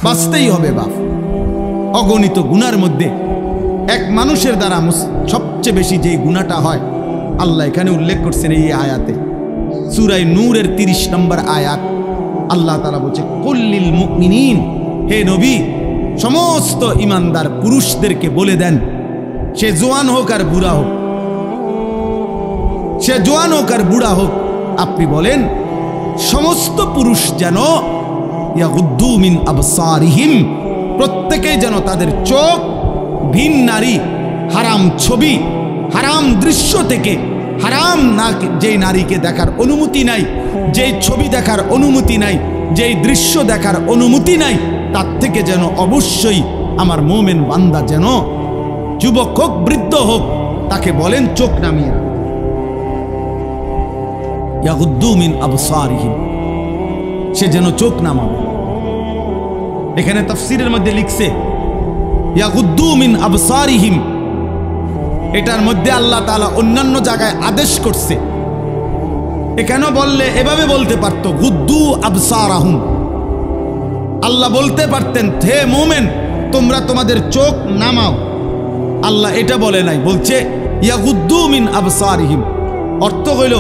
বাঁচতেই হবে বাপ। অগণিত গুনার মধ্যে এক মানুষের দ্বারা সবচেয়ে বেশি যে গুনাহটা হয় আল্লাহ এখানে উল্লেখ করছেন এই আয়াতে, সূরা নূরের 30 নম্বর আয়াত। আল্লাহ তাআলা বলছে, কুল্লিল মুমিনিন, হে নবী সমস্ত ইমানদার পুরুষদেরকে বলে দেন, সে জওয়ান হোক আর বুড়া হোক, সে জওয়ান হোক আর বুড়া হোক, আপনি বলেন সমস্ত পুরুষ যেন ইয়াগুদ্দু মিন আবসারিহিম, প্রত্যেকেই যেন তাদের চোখ ভিন নারী, হারাম ছবি, হারাম দৃশ্য থেকে, হারাম না যেই নারীকে দেখার অনুমতি নাই, যেই ছবি দেখার অনুমতি নাই, যেই দৃশ্য দেখার অনুমতি নাই, তার থেকে যেন অবশ্যই আমার মুমিন বান্দা যেন যুবক হোক বৃদ্ধ হোক তাকে বলেন চোখ নামিয়ে রাখ। ইয়াগুদ্দু মিন আবসারিহিম, সে যেন চোখ নামাবে। এখানে তাফসীরের মধ্যে লিখছে ইয়াগুদ্দু মিন আবসারিহিম, এটার মধ্যে আল্লাহ তাআলা অন্যান্য জায়গায় আদেশ করছে। এখানে বললে এভাবে বলতে পারত, গুদ্দু আবসারাহুম, আল্লাহ বলতে পারতেন হে মুমিন তোমরা তোমাদের চোখ নামাও। আল্লাহ এটা বলে নাই, বলছে ইয়াগুদ্দু মিন আবসারিহিম। অর্থ হইল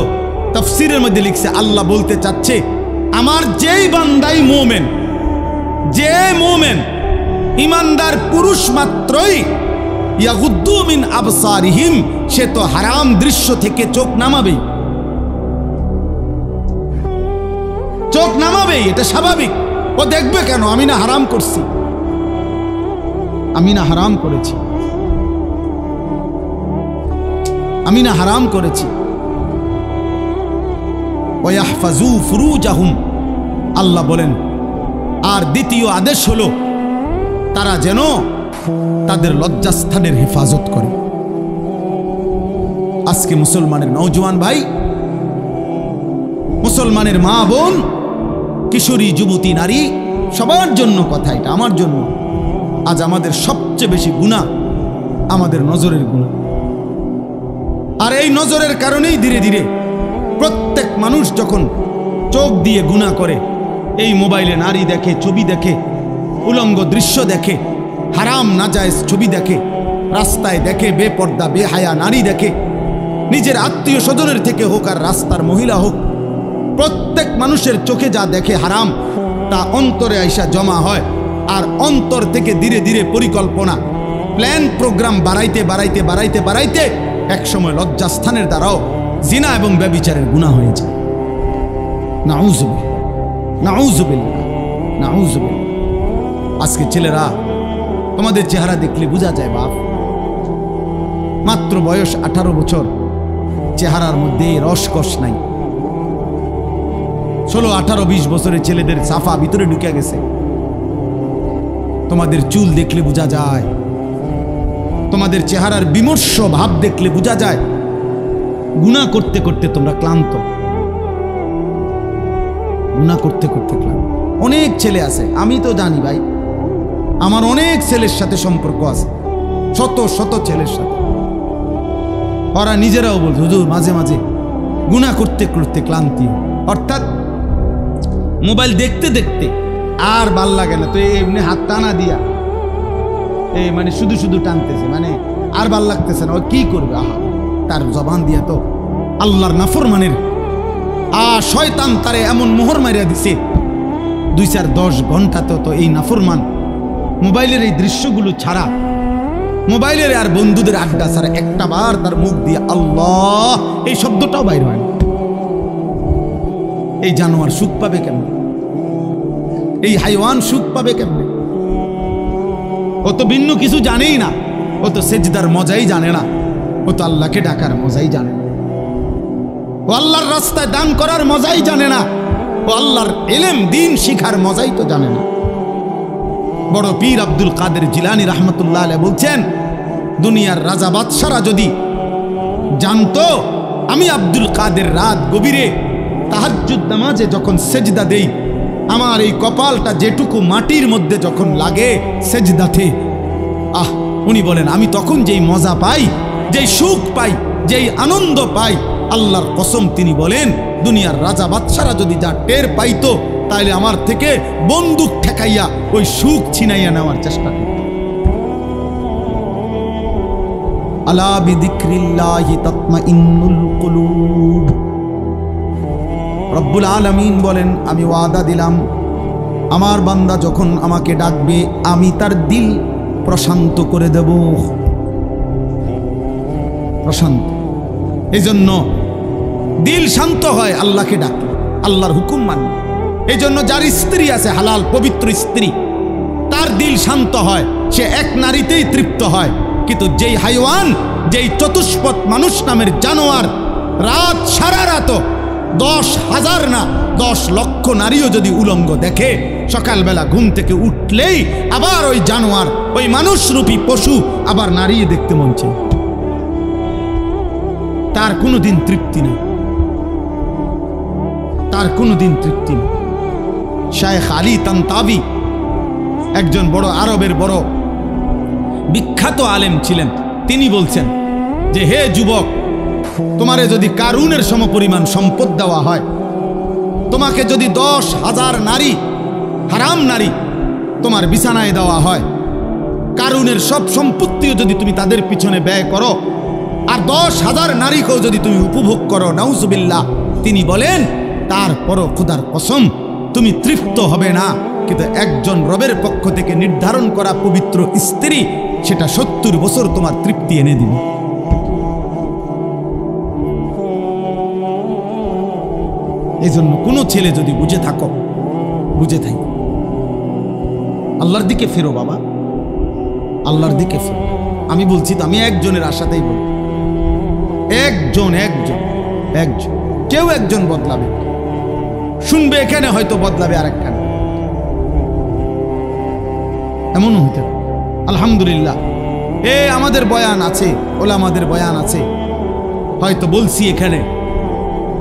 তাফসীরের মধ্যে লিখছে আল্লাহ বলতে চাচ্ছে আমার যেই বান্দাই মুমিন, যে মুমিন ইমানদার পুরুষ মাত্রই ইয়াগুদ্দু মিন আবসারিহিম, সে তো হারাম দৃশ্য থেকে চোখ নামাবেই, চোখ নামাবেই, এটা স্বাভাবিক। ও দেখবে কেন? আমি না হারাম করছি, আমি না হারাম করেছি, আমি না হারাম করেছি। ওয়াহফাজু ফুরুজাহুম, আল্লাহ বলেন আর দ্বিতীয় আদেশ হলো তারা যেন তাদের লজ্জাস্থানের হেফাজত করে। আজকে মুসলমানের নওজোয়ান ভাই, মুসলমানের মা বোন, কিশোরী যুবতী নারী, সবার জন্য কথা এটা, আমার জন্য। আজ আমাদের সবচেয়ে বেশি গুনাহ আমাদের নজরের গুনাহ, আর এই নজরের কারণেই ধীরে ধীরে প্রত্যেক মানুষ যখন চোখ দিয়ে গুনাহ করে, এই মোবাইলে নারী দেখে, ছবি দেখে, উলঙ্গ দৃশ্য দেখে, হারাম নাজায়েজ ছবি দেখে, রাস্তায় দেখে বেপর্দা বেহায়া নারী দেখে, নিজের আত্মীয় স্বজনের থেকে হোক আর রাস্তার মহিলা হোক, প্রত্যেক মানুষের চোখে যা দেখে হারাম তা অন্তরে আইসা জমা হয়। আর অন্তর থেকে ধীরে ধীরে পরিকল্পনা, প্ল্যান, প্রোগ্রাম বাড়াইতে বাড়াইতে বাড়াইতে বাড়াইতে একসময় লজ্জাস্থানের দ্বারাও জিনা এবং ব্যভিচারের গুনাহ হয়ে যায়। নাউযুবিল্লাহ, নাউযুবিল্লাহ, নাউযুবিল্লাহ। আজকে ছেলেরা তোমাদের চেহারা দেখলে বোঝা যায় বাপ, মাত্র বয়স 18 বছর, চেহারার মধ্যে রসকস নাই। 16, 18, 20 বছরের ছেলেদের সাফা ভিতরে ঢুকে গেছে। তোমাদের চুল দেখলে বোঝা যায়, তোমাদের চেহারার বিমর্ষ ভাব দেখলে বোঝা যায় গুনাহ করতে করতে তোমরা ক্লান্ত, গুনাহ করতে করতে ক্লান্ত। অনেক ছেলে আছে, আমি তো জানি ভাই, আমার অনেক ছেলের সাথে সম্পর্ক আছে, শত শত ছেলের সাথে। ওরা নিজেরাও বলছে হুজুর মাঝে মাঝে গুনাহ করতে করতে ক্লান্তি, অর্থাৎ মোবাইল দেখতে দেখতে আর ভাল লাগে না, তো এমনি হাত টানা দিয়া এই মানে শুধু শুধু টানতেছে, মানে আর ভাল লাগতেছে না, ও কি করবে? আহা, তার জবান দিয়া তো আল্লাহর নাফরমানের শয়তান তারে এমন মোহর মারিয়া দিছে, 2-4-10 ঘন্টা তো এই নাফরমান মোবাইলের এই দৃশ্যগুলো ছাড়া, মোবাইলের আর বন্ধুদের আড্ডা ছাড়া একটা বার তার মুখ দিয়ে আল্লাহ এই শব্দটাও বাইর হয় না। এই জানোয়ার সুখ পাবে কেমনে? এই হাইওয়ান সুখ পাবে কেমনে? ও তো ভিন্ন কিছু জানেই না, ও তো সেজদার মজাই জানে না, ও তো আল্লাহকে ডাকার মজাই জানে না, ও আল্লাহর রাস্তায় দান করার মজাই জানে না, ও আল্লাহর ইলম দ্বীন শিখার মজাই তো জানে না। বড় পীর আব্দুল কাদের জিলানী রাহমাতুল্লাহ আলাইহি বলছেন, দুনিয়ার রাজা বাদশারা যদি জানতো আমি আব্দুল কাদের রাত গভীরে তাহাজ্জুদ নামাজে যখন সেজদা দেই, আমার এই কপালটা যেটুকু মাটির মধ্যে যখন লাগে সেজদাতে, উনি বলেন আমি তখন যেই মজা পাই, যেই সুখ পাই, যেই আনন্দ পাই, আল্লাহর কসম তিনি বলেন দুনিয়ার রাজা বাদশারা যদি যা টের পাইতো তাহলে আমার থেকে বন্দুক ঠেকা দেখাইয়া ওই সুখ ছিনাইয়া নেওয়ার চেষ্টা করে। আলা বিযিকরিল্লাহি তাতমাইন্নুল কুলুব। রব্বুল আলামিন বলেন, আমি ওয়াদা দিলাম আমার বান্দা যখন আমাকে ডাকবে আমি তার দিল প্রশান্ত করে দেব। প্রশান্ত, এই জন্য দিল শান্ত হয় আল্লাহকে ডাকে, আল্লাহর হুকুম মানে। এই জন্য যার স্ত্রী আছে হালাল পবিত্র স্ত্রী, তার দিল শান্ত হয়, সে এক নারীতেই তৃপ্ত হয়। কিন্তু যেই হাইওয়ান, যেই চতুষ্পদ মানুষ নামের জানোয়ার রাত সারা রাত 10,000 না 10 লক্ষ নারীও যদি উলঙ্গ দেখে, সকালবেলা ঘুম থেকে উঠলেই আবার ওই জানোয়ার, ওই মানুষরূপী পশু আবার নারী দেখতে মন চায়। তার কোনোদিন তৃপ্তি নেই, তার কোনোদিন তৃপ্তি নেই। শায়েখ আলী তানতাবি একজন বড় আরবের বড় বিখ্যাত আলেম ছিলেন। তিনি বলছেন যে, হে যুবক, তোমারে যদি কারুনের সমপরিমাণ সম্পদ দেওয়া হয়, তোমাকে যদি 10,000 নারী, হারাম নারী তোমার বিছানায় দেওয়া হয়, কারুনের সব সম্পত্তিও যদি তুমি তাদের পিছনে ব্যয় করো, আর 10,000 নারীকেও যদি তুমি উপভোগ করো, নাউজুবিল্লাহ, তিনি বলেন তারপরও খোদার কসম তুমি তৃপ্ত হবে না। কিন্তু একজন রবের পক্ষ থেকে নির্ধারণ করা পবিত্র স্ত্রী, সেটা 70 বছর তোমার তৃপ্তি এনে দিবে। এই জন্য কোনো ছেলে যদি বুঝে থাকো, বুঝে থাকো, আল্লাহর দিকে ফেরো বাবা, আল্লাহর দিকে ফেরো। আমি বলছি তো, আমি একজনের আশাতেই বলি, একজন একজন একজন কেউ একজন বদলাবে, শুনবে এখানে, হয়তো বদলাবে আরেকখানে, এমনও হইতে পারে। আলহামদুলিল্লাহ, আমাদের বয়ান আছে, ওলামাদের বয়ান আছে, হয়তো বলছি এখানে,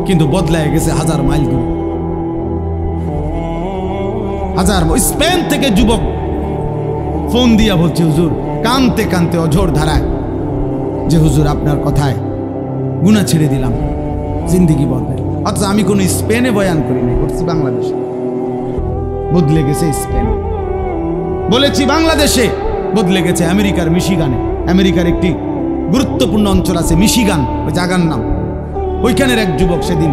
কিন্তু বদলায় গেছে 1000 মাইল দূরে। 1000 স্পেন থেকে যুবক ফোন দিয়া বলছে, হুজুর, কানতে কানতে অঝোর ধারায়, যে হুজুর আপনার কথায় গুনাহ ছেড়ে দিলাম, জিন্দিগি বদলে। অথচ আমি কোনো স্পেনে বয়ান করি নাই, করছি বাংলাদেশে। বদলে গেছে স্পেন, বলেছি বাংলাদেশে, বদলে গেছে আমেরিকার মিশিগানে। আমেরিকার একটি গুরুত্বপূর্ণ অঞ্চল আছে মিশিগান, ওই জায়গার নাম। ওইখানের এক যুবক সেদিন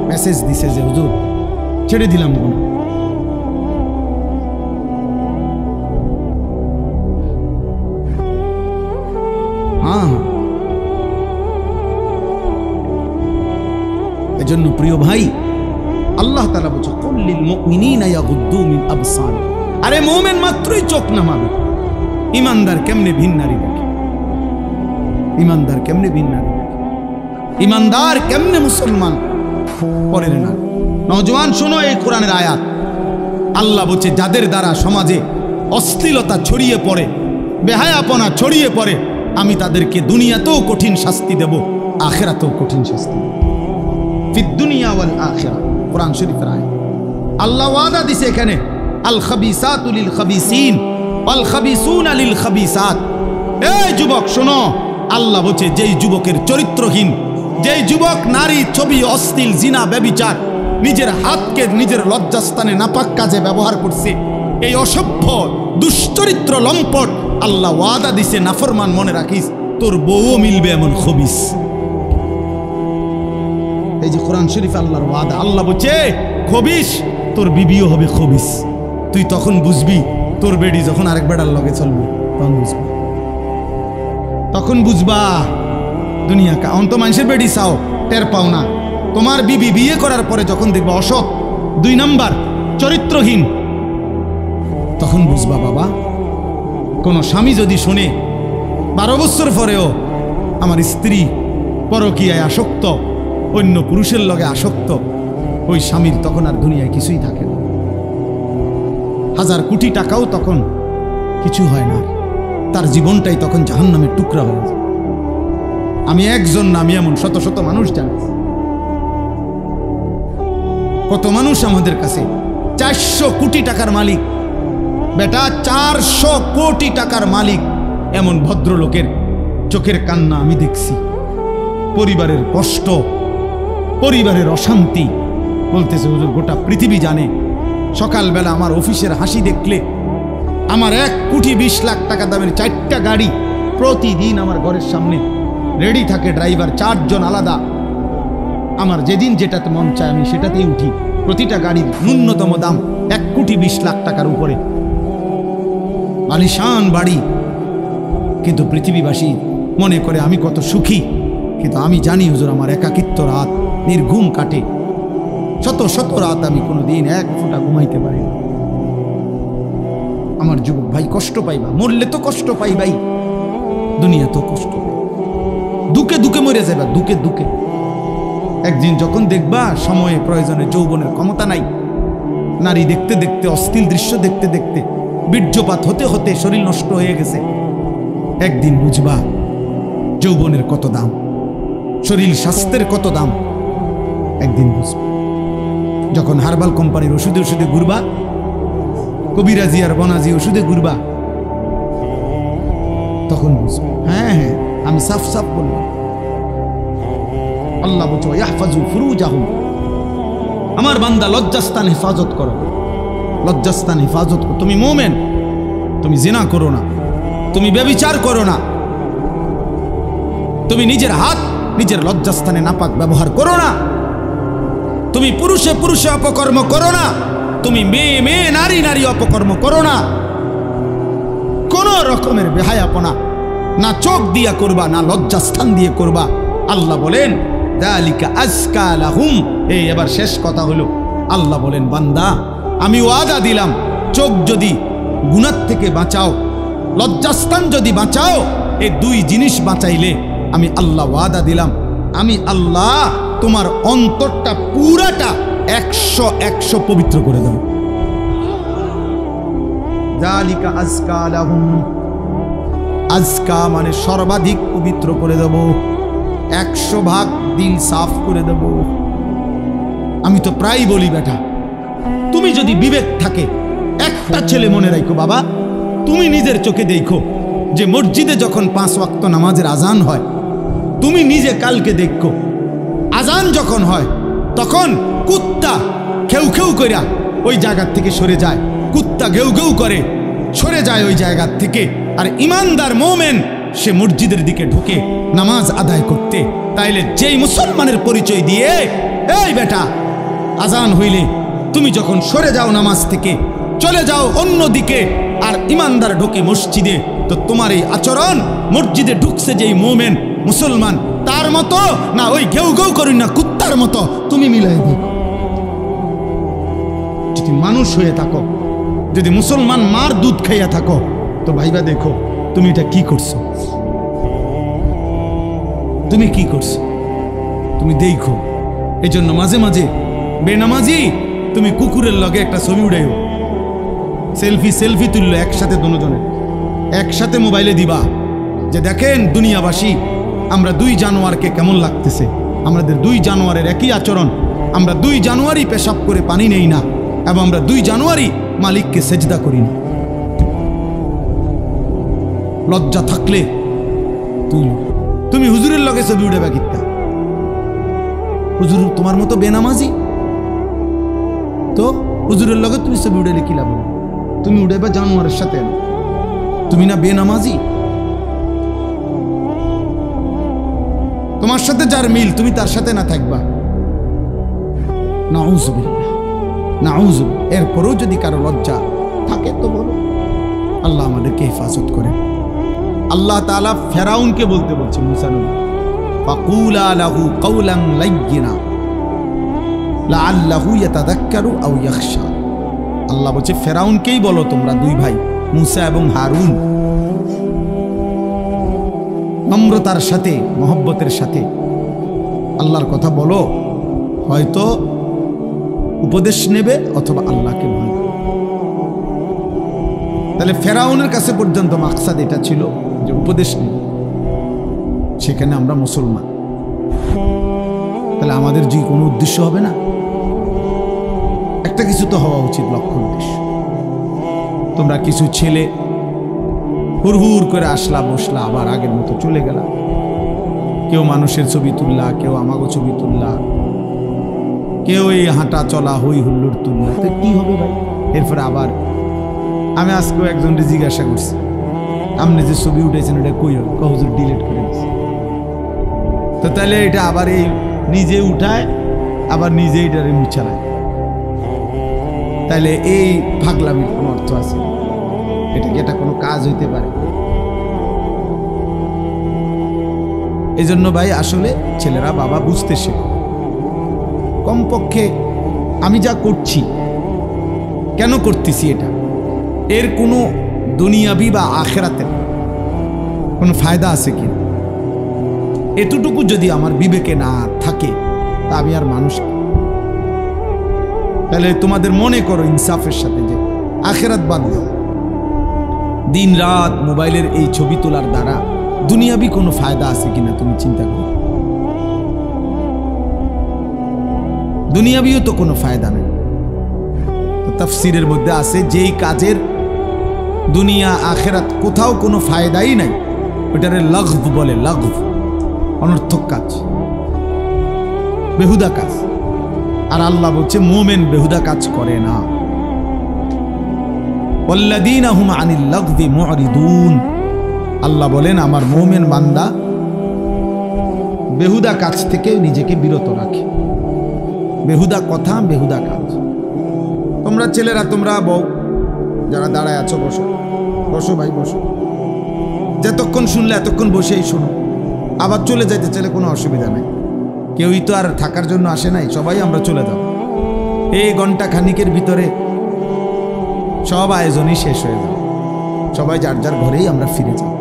মেসেজ দিছে যে, হুজুর ছেড়ে দিলাম গুনাহ। হ্যাঁ, এজন্য প্রিয় ভাই, আল্লাহ তাআলা বলছে, কুল্লিল মুমিনিনা ইয়াগুদ্দু মিন আবসারিহিম। আরে মুমিন মাত্রই চোখ নামাবে। ইমানদার কেমনে ভিন নারী দেখে? ইমানদার কেমনে ভিন নারী দেখে? ইমানদার কেমনে মুসলমান পরের না? নওজওয়ান শোনো এই কোরআনের আয়াত। আল্লাহ বলছে, যাদের দ্বারা সমাজে অশ্লীলতা ছড়িয়ে পড়ে, বেহায়াপনা ছড়িয়ে পড়ে, আমি তাদেরকে দুনিয়াতেও কঠিন শাস্তি দেব, আখিরাতেও কঠিন শাস্তি দেব। ফিদ দুনিয়া ওয়াল আখিরা, কোরআন শরীফের আয়াত। আল্লাহ ওয়াদা দিছে এখানে, আল খাবিসাতু লিল খাবিসিন ওয়াল খাবিসুনা লিল খাবিসাত। এই যুবক শোনো, আল্লাহ বলছে, যেই যুবকের চরিত্রহীন, যেই যুবক নারী, ছবি, অশ্লীল, জিনা, ব্যভিচার, নিজের হাতকে নিজের লজ্জাস্থানে নাপাক কাজে ব্যবহার করছে, এই অসভ্য দুশ্চরিত্র লম্পট, আল্লাহ ওয়াদা দিছে, নাফরমান, মনে রাখিস তোর বউও মিলবে এমন খবিস। এই যে কোরআন শরীফ আল্লাহর ওয়াদা। আল্লাহ বলছে, খবিস, তোর বিবিও হবে খবিস। তুই তখন বুঝবি, তোর বেডি যখন আরেক বেড়ার লগে চলবে, তখন বুঝবি, তখন বুঝবা দুনিয়া কা। অন্ত মানুষের বেডি চাও, টের পাও না। তোমার বিবি বিয়ে করার পরে যখন দেখবা অসৎ, 2 নাম্বার, চরিত্রহীন, তখন বুঝবা বাবা। কোন স্বামী যদি শুনে 12 বছর পরেও আমার স্ত্রী পরকীয়ায় আসক্ত, অন্য পুরুষের লগে আসক্ত, ওই স্বামীর তখন আর দুনিয়ায় কিছুই থাকে না। 1000 কোটি টাকাও তখন কিছু হয় না, তার জীবনটাই তখন জাহান্নামের টুকরা হয়ে যায়। আমি একজন না, আমি এমন শত শত মানুষ জানি। কত মানুষ আমাদের কাছে 400 কোটি টাকার মালিক, বেটা 400 কোটি টাকার মালিক, এমন ভদ্রলোকের চোখের কান্না আমি দেখছি। পরিবারের কষ্ট, পরিবারের অশান্তি, বলতেছে হুজুর গোটা পৃথিবী জানে সকালবেলা আমার অফিসের হাসি দেখলে, আমার 1,20,00,000 টাকা দামের 4টা গাড়ি প্রতিদিন আমার ঘরের সামনে রেডি থাকে, ড্রাইভার 4 জন আলাদা। আমার যেদিন যেটাতে মন চায় আমি সেটাতেই উঠি। প্রতিটা গাড়ির ন্যূনতম দাম 1,20,00,000 টাকার উপরে, আলিশান বাড়ি। কিন্তু পৃথিবীবাসী মনে করে আমি কত সুখী, কিন্তু আমি জানি হুজুর আমার একাকিত্ব রাত নির্ঘুম কাটে। শত শত রাত আমি কোনোদিন 1 ফোঁটা ঘুমাইতে পারি না। আমার যুবক ভাই কষ্ট পাইবা, মরলে তো কষ্ট পাইবাই, দুনিয়া তো কষ্ট পাই, দুকে দুকে মরে যাবা, দুকে দুকে। একদিন যখন দেখবা সময়ে প্রয়োজনে যৌবনের ক্ষমতা নাই, নারী দেখতে দেখতে, অশ্লীল দৃশ্য দেখতে দেখতে, বীর্যপাত হতে হতে শরীর নষ্ট হয়ে গেছে, একদিন বুঝবা যৌবনের কত দাম, শরীর স্বাস্থ্যের কত দাম, একদিন বুঝবা। যখন হার্বাল কোম্পানির ওষুধে ওষুধে ঘুরবা, কবিরাজি আর বনাজি ওষুধে ঘুরবা, তখন বুঝবা। হ্যাঁ হ্যাঁ, আমি সাফ সাফ বললাম। আল্লাহ বলছে ইয়াহফাজু ফুরুজাহুম, আমার বান্দা লজ্জাস্থান হেফাজত করো, লজ্জাস্থান হেফাজত করো। তুমি মুমিন, তুমি জিনা করো না, তুমি ব্যভিচার করো না, তুমি নিজের হাত নিজের লজ্জাস্থানে নাপাক ব্যবহার করো না, তুমি পুরুষে পুরুষে অপকর্ম করো না, তুমি মেয়ে মেয়ে নারী নারী অপকর্ম করো না। কোন রকমের বেহায়াপনা না চোখ দিয়া করবা, না লজ্জাস্থান দিয়ে করবা। আল্লাহ বলেন যালিকা আজকা লাহুম। এই এবার শেষ কথা হলো, আল্লাহ বলেন বান্দা আমি ওয়াদা দিলাম, চোখ যদি গুনাহ থেকে বাঁচাও, লজ্জাস্থান যদি বাঁচাও, এই 2 জিনিস বাঁচাইলে আমি আল্লাহ ওয়াদা দিলাম, আমি আল্লাহ তোমার অন্তরটা পুরাটা 100 পবিত্র করে দেব। যালিকা আজকা লাহুম, আজকা মানে সর্বাধিক পবিত্র করে দেব, 100 ভাগ দিল সাফ করে দেব। আমি তো প্রায় বলি বেটা, তুমি যদি বিবেক থাকে, একটা ছেলে মনে রাখো বাবা, তুমি নিজের চোখে দেখো যে মসজিদে যখন 5 ওয়াক্ত নামাজের আজান হয়, তুমি নিজে কালকে দেখো আজান যখন হয় তখন কুত্তা খেউ খেউ কইরা ওই জায়গার থেকে সরে যায়, কুত্তা ঘেউ ঘেউ করে সরে যায় ওই জায়গার থেকে, আর ইমানদার মোমেন সে মসজিদের দিকে ঢুকে নামাজ আদায় করতে। তাইলে যেই মুসলমানের পরিচয় দিয়ে, এই বেটা আজান হইলে তুমি যখন সরে যাও নামাজ থেকে, চলে যাও অন্য দিকে, আর ইমানদার ঢোকে মসজিদে, তো তোমার এই আচরণ মসজিদে ঢুকছে যেই মোমেন মুসলমান তার মতো না ওই ঘেউ ঘেউ করি না কুত্তার মতো, তুমি মিলাই দেখো। যদি মানুষ হয়ে থাকো, যদি মুসলমান মার দুধ খাইয়া থাকো, তো ভাইবা দেখো তুমি এটা কি করছো, তুমি কি করছো, তুমি দেখো। এই জন্য মাঝে মাঝে বেনামাজি তুমি কুকুরের লগে একটা ছবি উড়াইও, সেলফি সেলফি তুললো একসাথে, দুজনে একসাথে মোবাইলে দিবা যে দেখেন দুনিয়াবাসী আমরা 2 জানোয়ারকে কেমন লাগতেছে, আমাদের 2 জানোয়ারের একই আচরণ, আমরা 2 জানোয়ারই পেশাব করে পানি নেই না, এবং আমরা 2 জানোয়ারই মালিককে সেজদা করি না। লজ্জা থাকলে তুমি হুজুরের লগে ছবি উড়াবে কিত্তা? হুজুর তোমার মতো বেনামাজি, তো হুজুরের লগে তুমি ছবি উড়াইলে কি লাভ? তুমি উড়াবে জানোয়ারের সাথে, তুমি না বেনামাজি? তোমার সাথে যার মিল তুমি তার সাথে না থাকবা, নাউযুবিল্লাহ নাউযুবিল্লাহ। এরপরেও যদি কারো লজ্জা থাকে তো বলো, আল্লাহ আমাদেরকে হেফাজত করে। আল্লাহ তাআলা ফেরাউনকে বলতে বলছে, মুসা নবী, ফাকুলা লাহু কাওলান লাইয়িনা লাআল্লাহু ইয়াতাযাক্কারু আও ইয়াখশা। আল্লাহ বলছে ফেরাউনকেই বলো তোমরা 2 ভাই মুসা এবং হারুন, নম্রতার সাথে মহব্বতের সাথে আল্লাহর কথা বলো, হয়তো উপদেশ নেবে অথবা আল্লাহকে ভয়। তাহলে ফেরাউনের কাছে পর্যন্ত মাকসাদ এটা ছিল যে উপদেশ নেবে, সেখানে আমরা মুসলমান, তাহলে আমাদের যে কোনো উদ্দেশ্য হবে না, একটা কিছু তো হওয়া উচিত লক্ষ্য উদ্দেশ্য। তোমরা কিছু ছেলে হুড়হুড় করে আসলা বসলা, আবার আগের মতো চলে গেলা, কেউ মানুষের ছবি তুললা, কেউ আমাগো ছবি তুললা, কেউ এই হাঁটা চলা হই হুল্লোড় তুলনা, তো কি হবে ভাই? এরপরে আবার আমি আজকেও একজনকে জিজ্ঞাসা করছি, আপনি যে ছবি উঠেছেন ওটা কই হুজুর ডিলিট করে দিচ্ছে। তো তাহলে এটা আবার এই নিজে উঠায় আবার নিজে এটারে মুছালায়, তাহলে এই পাগলামির কোনো অর্থ আছে? এটা কোনো কাজ হইতে পারে? এই জন্য ভাই আসলে ছেলেরা বাবা বুঝতে শেখো, কমপক্ষে আমি যা করছি কেন করতেছি, এটা এর কোনো দুনিয়াবি বা আখেরাতের কোনো ফায়দা আছে কি? এতটুকু যদি আমার বিবেকে না থাকে তা আমি আর মানুষ। তাহলে তোমাদের মনে করো ইনসাফের সাথে যে আখেরাত বাদ দাও, দিন রাত মোবাইলের এই ছবি তোলার দ্বারা দুনিয়াবি কোনো ফায়দা আছে কিনা তুমি চিন্তা করো। দুনিয়াবিও তো কোনো ফায়দা নেই। তাফসীরের মধ্যে আছে যেই কাজের দুনিয়া আখেরাত কোথাও কোনো ফায়দাই নাই ওটারে লাগভ বলে, লাগভ, অনর্থক কাজ, বেহুদা কাজ। আর আল্লাহ বলছে মুমিন বেহুদা কাজ করে না। ওয়াল্লাযীনা হুম আনিল লাগভি মুরিদুন, আল্লাহ বলেন আমার মুমিন বান্দা বেহুদা কাজ থেকে নিজেকে বিরত রাখে। বেহুদা কথা, বেহুদা কাজ। তোমরা ছেলেরা, তোমরা বউ যারা দাঁড়ায় আছো, বসো বসো ভাই বসো, যতক্ষণ শুনলে এতক্ষণ বসেই শোনো। আবার চলে যাইতে চাইলে কোনো অসুবিধা নেই, কেউই তো আর থাকার জন্য আসে নাই, সবাই আমরা চলে যাব। এই ঘন্টা খানিকের ভিতরে সব আয়োজনই শেষ হয়ে যাবে, সবাই যার যার ঘরেই আমরা ফিরে যাব,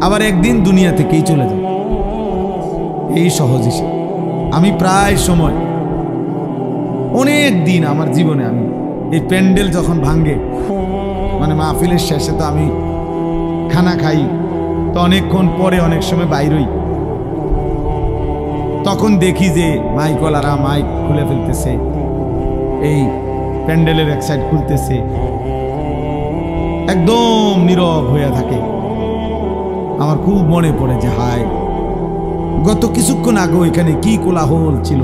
আবার একদিন দুনিয়া থেকেই চলে যাব। এই সহজ হিসেবে আমি প্রায় সময় অনেক দিন আমার জীবনে আমি এই প্যান্ডেল যখন ভাঙ্গে, মানে মাহফিলের শেষে তো আমি খানা খাই, তো অনেকক্ষণ পরে অনেক সময় বাইরই, তখন দেখি যে মাইকওয়ালারা মাইক খুলে ফেলতেছে, এই প্যান্ডেলের এক সাইড খুলতেছে, একদম নীরব হয়ে থাকে। আমার খুব মনে পড়ে যে হায়, গত কিছুক্ষণ আগে এখানে কি কোলাহল ছিল,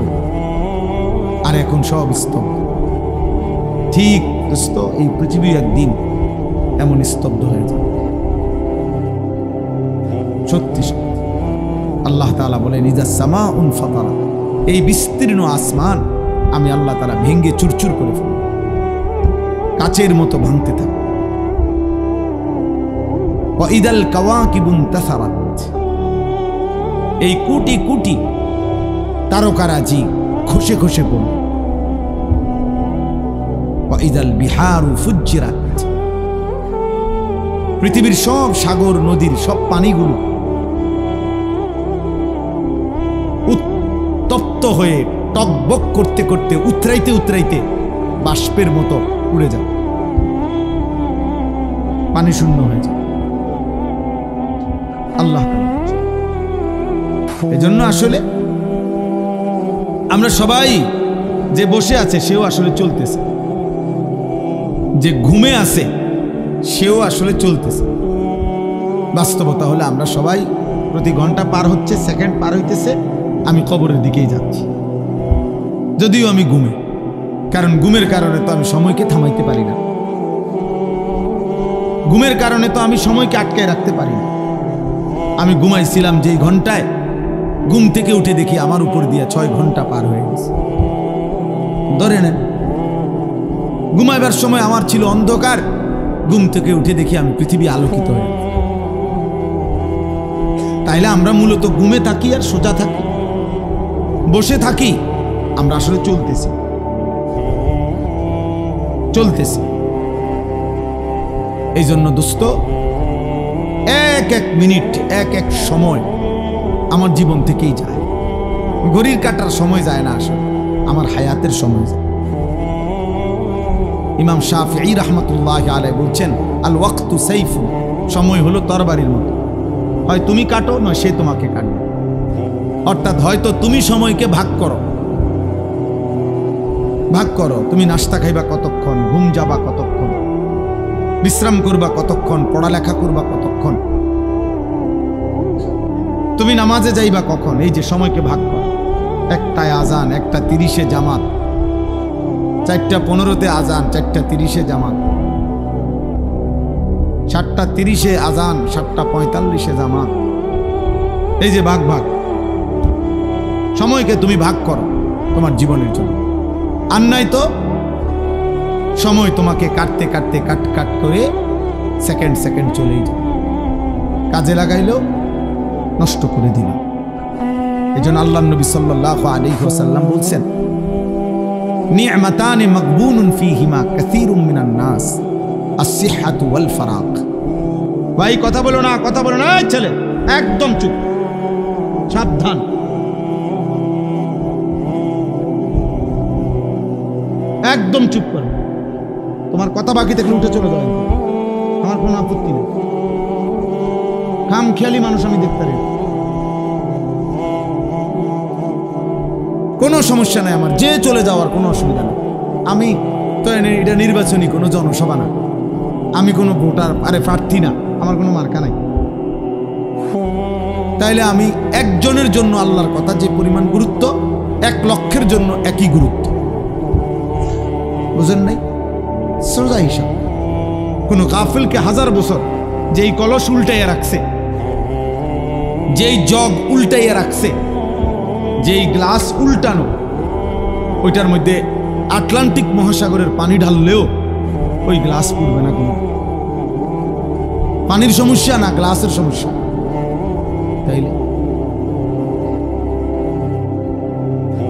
আর এখন সব স্তব্ধ। ঠিক দোস্ত, এই পৃথিবী একদিন এমন স্তব্ধ হয়ে যায়। সত্যি সত্যি আল্লাহ তাআলা বলেন ইযা সামাউন ফাতারাত, এই বিস্তীর্ণ আসমান আমি আল্লাহ তাআলা ভেঙে চুরচুর করে ফেলব, কাচের মতো ভাঙতে থাকে। ওয়া ইদাল কাওয়াকিবুন তাসারাত, এই কোটি কোটি তারকারাজি খসে খসে পড়ল। ওয়া ইদাল বিহারু ফুজ্জিরাত, পৃথিবীর সব সাগর নদীর সব পানিগুলো উত্তপ্ত হয়ে টকবক করতে করতে উতরাইতে উতরাইতে বাষ্পের মতো উড়ে যায়, পানি শূন্য হয়ে যায়। আল্লাহ এজন্য আসলে আমরা সবাই, যে বসে আছে সেও আসলে চলতেছে, যে ঘুমে আছে সেও আসলে চলতেছে। বাস্তবতা হলে আমরা সবাই প্রতি ঘন্টা পার হচ্ছে, সেকেন্ড পার হইতেছে, আমি কবরের দিকেই যাচ্ছি, যদিও আমি ঘুমে, কারণ ঘুমের কারণে তো আমি সময়কে থামাইতে পারি না, ঘুমের কারণে তো আমি সময়কে আটকায় রাখতে পারি না। আমি ঘুমাইছিলাম যেই ঘন্টায়, ঘুম থেকে উঠে দেখি আমার উপর দিয়ে 6 ঘন্টা পার হয়ে গেছে। ধরে নেন ঘুমাইবার সময় আমার ছিল অন্ধকার, ঘুম থেকে উঠে দেখি আমি পৃথিবী আলোকিত হয়ে গেছে। তাইলে আমরা মূলত ঘুমে থাকি আর সোজা থাকি, বসে থাকি, আমরা আসলে চলতেছি চলতেছি। এই জন্য দোস্ত, এক এক মিনিট, এক এক সময় আমার জীবন থেকেই যায়। ঘড়ির কাটার সময় যায় না, আসলে আমার হায়াতের সময় যায়। ইমাম শাফিঈ রাহমাতুল্লাহি আলাইহি বলছেন আল ওয়াক্তু সাইফুন, সময় হলো তরবারির মতো, হয় তুমি কাটো নয় সে তোমাকে কাটবে। অর্থাৎ হয়তো তুমি সময়কে ভাগ করো, তুমি নাস্তা খাইবা কতক্ষণ, ঘুম যাবা কতক্ষণ, বিশ্রাম করবা কতক্ষণ, পড়ালেখা করবা কতক্ষণ, তুমি নামাজে যাইবা কখন, এই যে সময়কে ভাগ করো। একটায় আজান, 1:30 জামাত, 4:15 আজান, 4:30 জামাত, 7:30 আজান, 7:45 জামাত। এই যে ভাগ ভাগ সময়কে তুমি ভাগ করো তোমার জীবনের জন্য। আর নাই তো সময় তোমাকে কাটতে কাটতে কাট করে সেকেন্ড সেকেন্ড চলেই যায়, কাজে লাগাইলো নষ্ট করে দিল। এই জন্য আল্লাহ নবী সাল্লাল্লাহু আলাইহি ওয়াসাল্লাম বলছেন, নি'মাতানি মাগবুনুন ফীহিমা কাসীরুম মিনান নাস, আস-সিহহাতু ওয়াল ফারাগ। ভাই কথা বলো না, কথা বলো না, এই ছেলে একদম চুপ, সাবধান। একদম চুপ করো, তোমার কথা বাকি থাকলে উঠে চলে যাবে, আমার কোনো আপত্তি নেই। খামখেয়ালি মানুষ আমি দেখতে পারি, কোনো সমস্যা নাই আমার, যে চলে যাওয়ার কোনো অসুবিধা নেই। আমি তো এটা নির্বাচনী কোনো জনসভা না, আমি কোনো ভোটার প্রার্থী না, আমার কোনো মার্কা নাই। তাইলে আমি একজনের জন্য আল্লাহর কথা যে পরিমাণ গুরুত্ব, 1 লক্ষের জন্য একই গুরুত্ব, বুঝেন নাই? সোজা হিসাব। কোনো গাফিলকে 1000 বছর যেই কলস উল্টাইয়া রাখছে, যেই জগ উল্টাইয়া রাখছে, যেই গ্লাস উল্টানো, ওইটার মধ্যে আটলান্টিক মহাসাগরের পানি ঢাললেও ওই গ্লাস পুড়বে না। কোনো পানির সমস্যা না, গ্লাসের সমস্যা।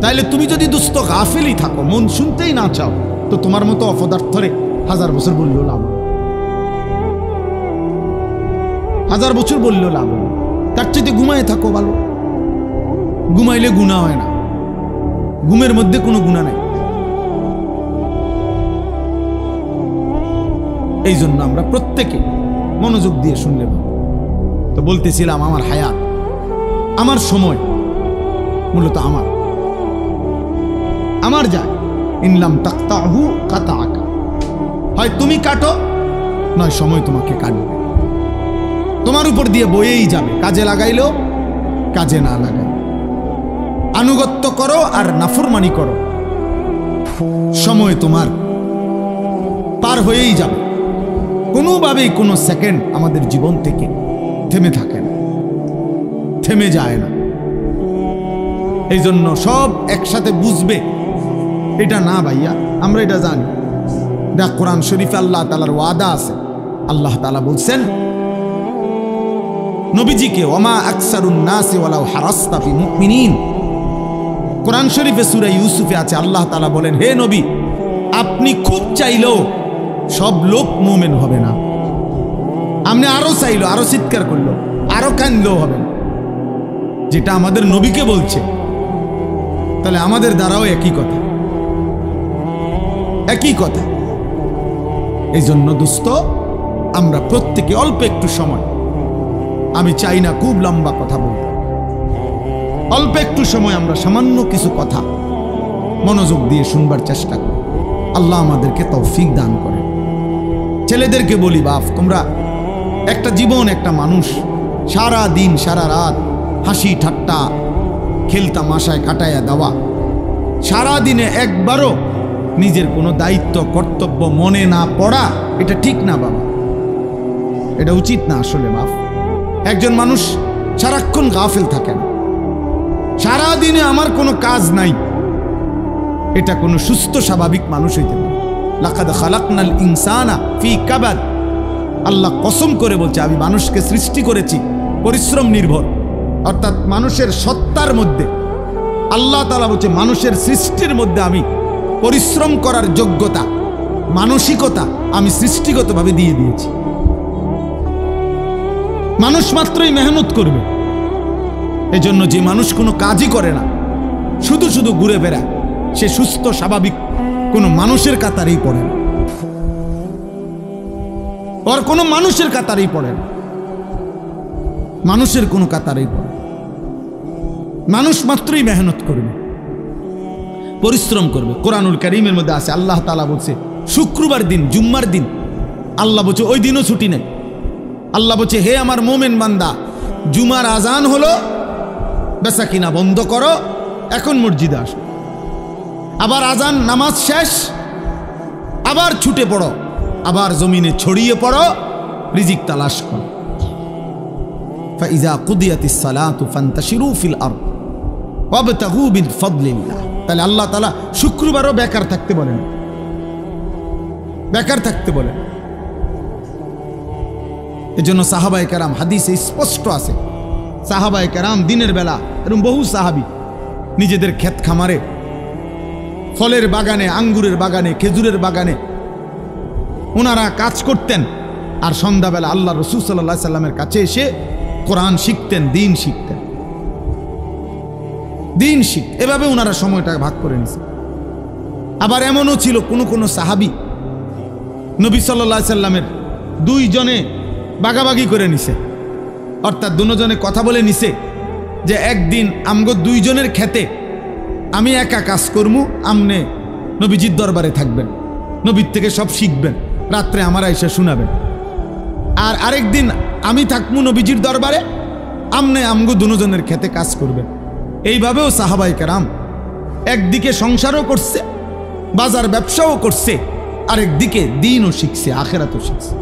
তাইলে তুমি যদি দুস্থ গাফিলই থাকো, মন শুনতেই না চাও, তো তোমার মতো অপদার্থরে 1000 বছর বললেও লাভ, 1000 বছর বললেও লাভ। তার চাইতে ঘুমায় থাকো ভালো, ঘুমাইলে গুনাহ হয় না, ঘুমের মধ্যে কোনো গুনাহ নাই। এই জন্য আমরা প্রত্যেকে মনোযোগ দিয়ে শুনলে ভালো। তো বলতেছিলাম, আমার হায়াত, আমার সময় মূলত আমার যায়। ইনলাম তাকতাহু কাতাআকা, হয় তুমি কাটো নয় সময় তোমাকে কাটবে, তোমার উপর দিয়ে বয়েই যাবে। কাজে লাগাইলেও কাজে না লাগাই, আনুগত্য করো আর নাফরমানি করো, সময় তোমার পার হয়েই যাবে। কোনোভাবেই কোনো সেকেন্ড আমাদের জীবন থেকে থেমে থাকে না, থেমে যায় না। এই জন্য সব একসাথে বুঝবে এটা না ভাইয়া, আমরা এটা জানি। দা কোরআন শরীফে আল্লাহ তাআলার ওয়াদা আছে। আল্লাহ তাআলা বলছেন নবীজিকে, ওমা আকসারুন নাসি ওয়ালাউ হারাসতা বিমুমিনিন। কোরআন শরীফে সূরা ইউসুফে আছে, আল্লাহ তাআলা বলেন, হে নবী, আপনি খুব চাইলেও সব লোক মুমিন হবে না। আপনি আরো চাইলো, আরো চিৎকার করলো, আরো কান্দলেও হবে না। যেটা আমাদের নবীকে বলছে, তাহলে আমাদের দ্বারাও একই কথা, একই কথা। এই জন্য দোস্ত, আমরা প্রত্যেকে অল্প একটু সময়, আমি চাই না খুব লম্বা কথা বলতে, অল্প একটু সময় আমরা সামান্য কিছু কথা মনোযোগ দিয়ে শুনবার চেষ্টা করি। আল্লাহ আমাদেরকে তৌফিক দান করে। ছেলেদেরকে বলি, বাপ, তোমরা একটা জীবন, একটা মানুষ, সারা দিন সারা রাত হাসি ঠাট্টা খেলতামাশায় কাটাইয়া দেওয়া, সারা দিনে একবারও নিজের কোনো দায়িত্ব কর্তব্য মনে না পড়া, এটা ঠিক না বাবা, এটা উচিত না আসলে। বাপ, একজন মানুষ সারাক্ষণ গাফিল থাকেন, সারা দিনে আমার কোনো কাজ নাই, এটা কোনো সুস্থ স্বাভাবিক মানুষ হইতে পারে। লাকাদ খালাকনাল ইনসানা ফি কাবাদ, আল্লাহ কসম করে বলছে, আমি মানুষকে সৃষ্টি করেছি পরিশ্রম নির্ভর, অর্থাৎ মানুষের সত্তার মধ্যে আল্লাহ তাআলা বলছে, মানুষের সৃষ্টির মধ্যে আমি পরিশ্রম করার যোগ্যতা, মানসিকতা আমি সৃষ্টিগতভাবে দিয়ে দিয়েছি। মানুষ মাত্রই মেহনত করবে। এজন্য যে মানুষ কোনো কাজই করে না, শুধু শুধু ঘুরে বেড়ায়, সে সুস্থ স্বাভাবিক কোনো মানুষের কাতারেই পড়ে না, ওর কোনো মানুষের কাতারেই পড়ে না, মানুষের কোনো কাতারেই পড়ে। মানুষ মাত্রই মেহনত করবে, পরিশ্রম করবে। কোরআনুল কারীমের মধ্যে আছে, আল্লাহ তাআলা বলছে শুক্রবার দিন, জুম্মার দিন, আল্লাহ বলছে ওই দিনও ছুটি নেই। আল্লাহ বলছে, হে আমার মোমেন বান্দা, জুমার আজান হলো, বেচা কিনা বন্ধ করো, এখন মসজিদে আসো, আবার আজান নামাজ শেষ, আবার ছুটে পড়ো, আবার জমিনে ছড়িয়ে পড়ো, রিজিক তালাশ করো। ফাইজা কুদিয়াতিস সালাতু ফান্তাশিরু ফিল আরদ ওয়াবতাগু মিন ফাদলিল্লাহ। তাহলে আল্লাহ তাআলা শুক্রবারও বেকার থাকতে বলেন, বেকার থাকতে বলেন। এজন্য সাহাবায়ে কেরাম, হাদিসে স্পষ্ট আছে, সাহাবায়ে কেরাম দিনের বেলা এরকম বহু সাহাবী নিজেদের ক্ষেত খামারে, ফলের বাগানে, আঙ্গুরের বাগানে, খেজুরের বাগানে ওনারা কাজ করতেন, আর সন্ধ্যাবেলা আল্লাহ রাসূল সাল্লাল্লাহু আলাইহি সাল্লামের কাছে এসে কোরআন শিখতেন, দিন শিখতেন, দিন শিখ। এভাবে ওনারা সময়টা ভাগ করে নিছে। আবার এমনও ছিল কোন সাহাবী নবী সাল্লাল্লাহু আলাইহি সাল্লামের দুইজনে বাগাবাগি করে নিছে, অর্থাৎ দুজনে কথা বলে নিছে যে একদিন আমগো দুইজনের খেতে আমি একা কাজ করমু, আমনে নবীজির দরবারে থাকবেন, নবীর থেকে সব শিখবেন, রাত্রে আমার আইসা শোনাবেন। আর আরেকদিন আমি থাকমু নবীজির দরবারে, আমনে আমগো দুজনের খেতে কাজ করবেন। এইভাবেও সাহাবায়ে কেরাম একদিকে সংসারও করছে, বাজার ব্যবসাও করছে, আরেকদিকে দিনও শিখছে, আখিরাতও শিখছে,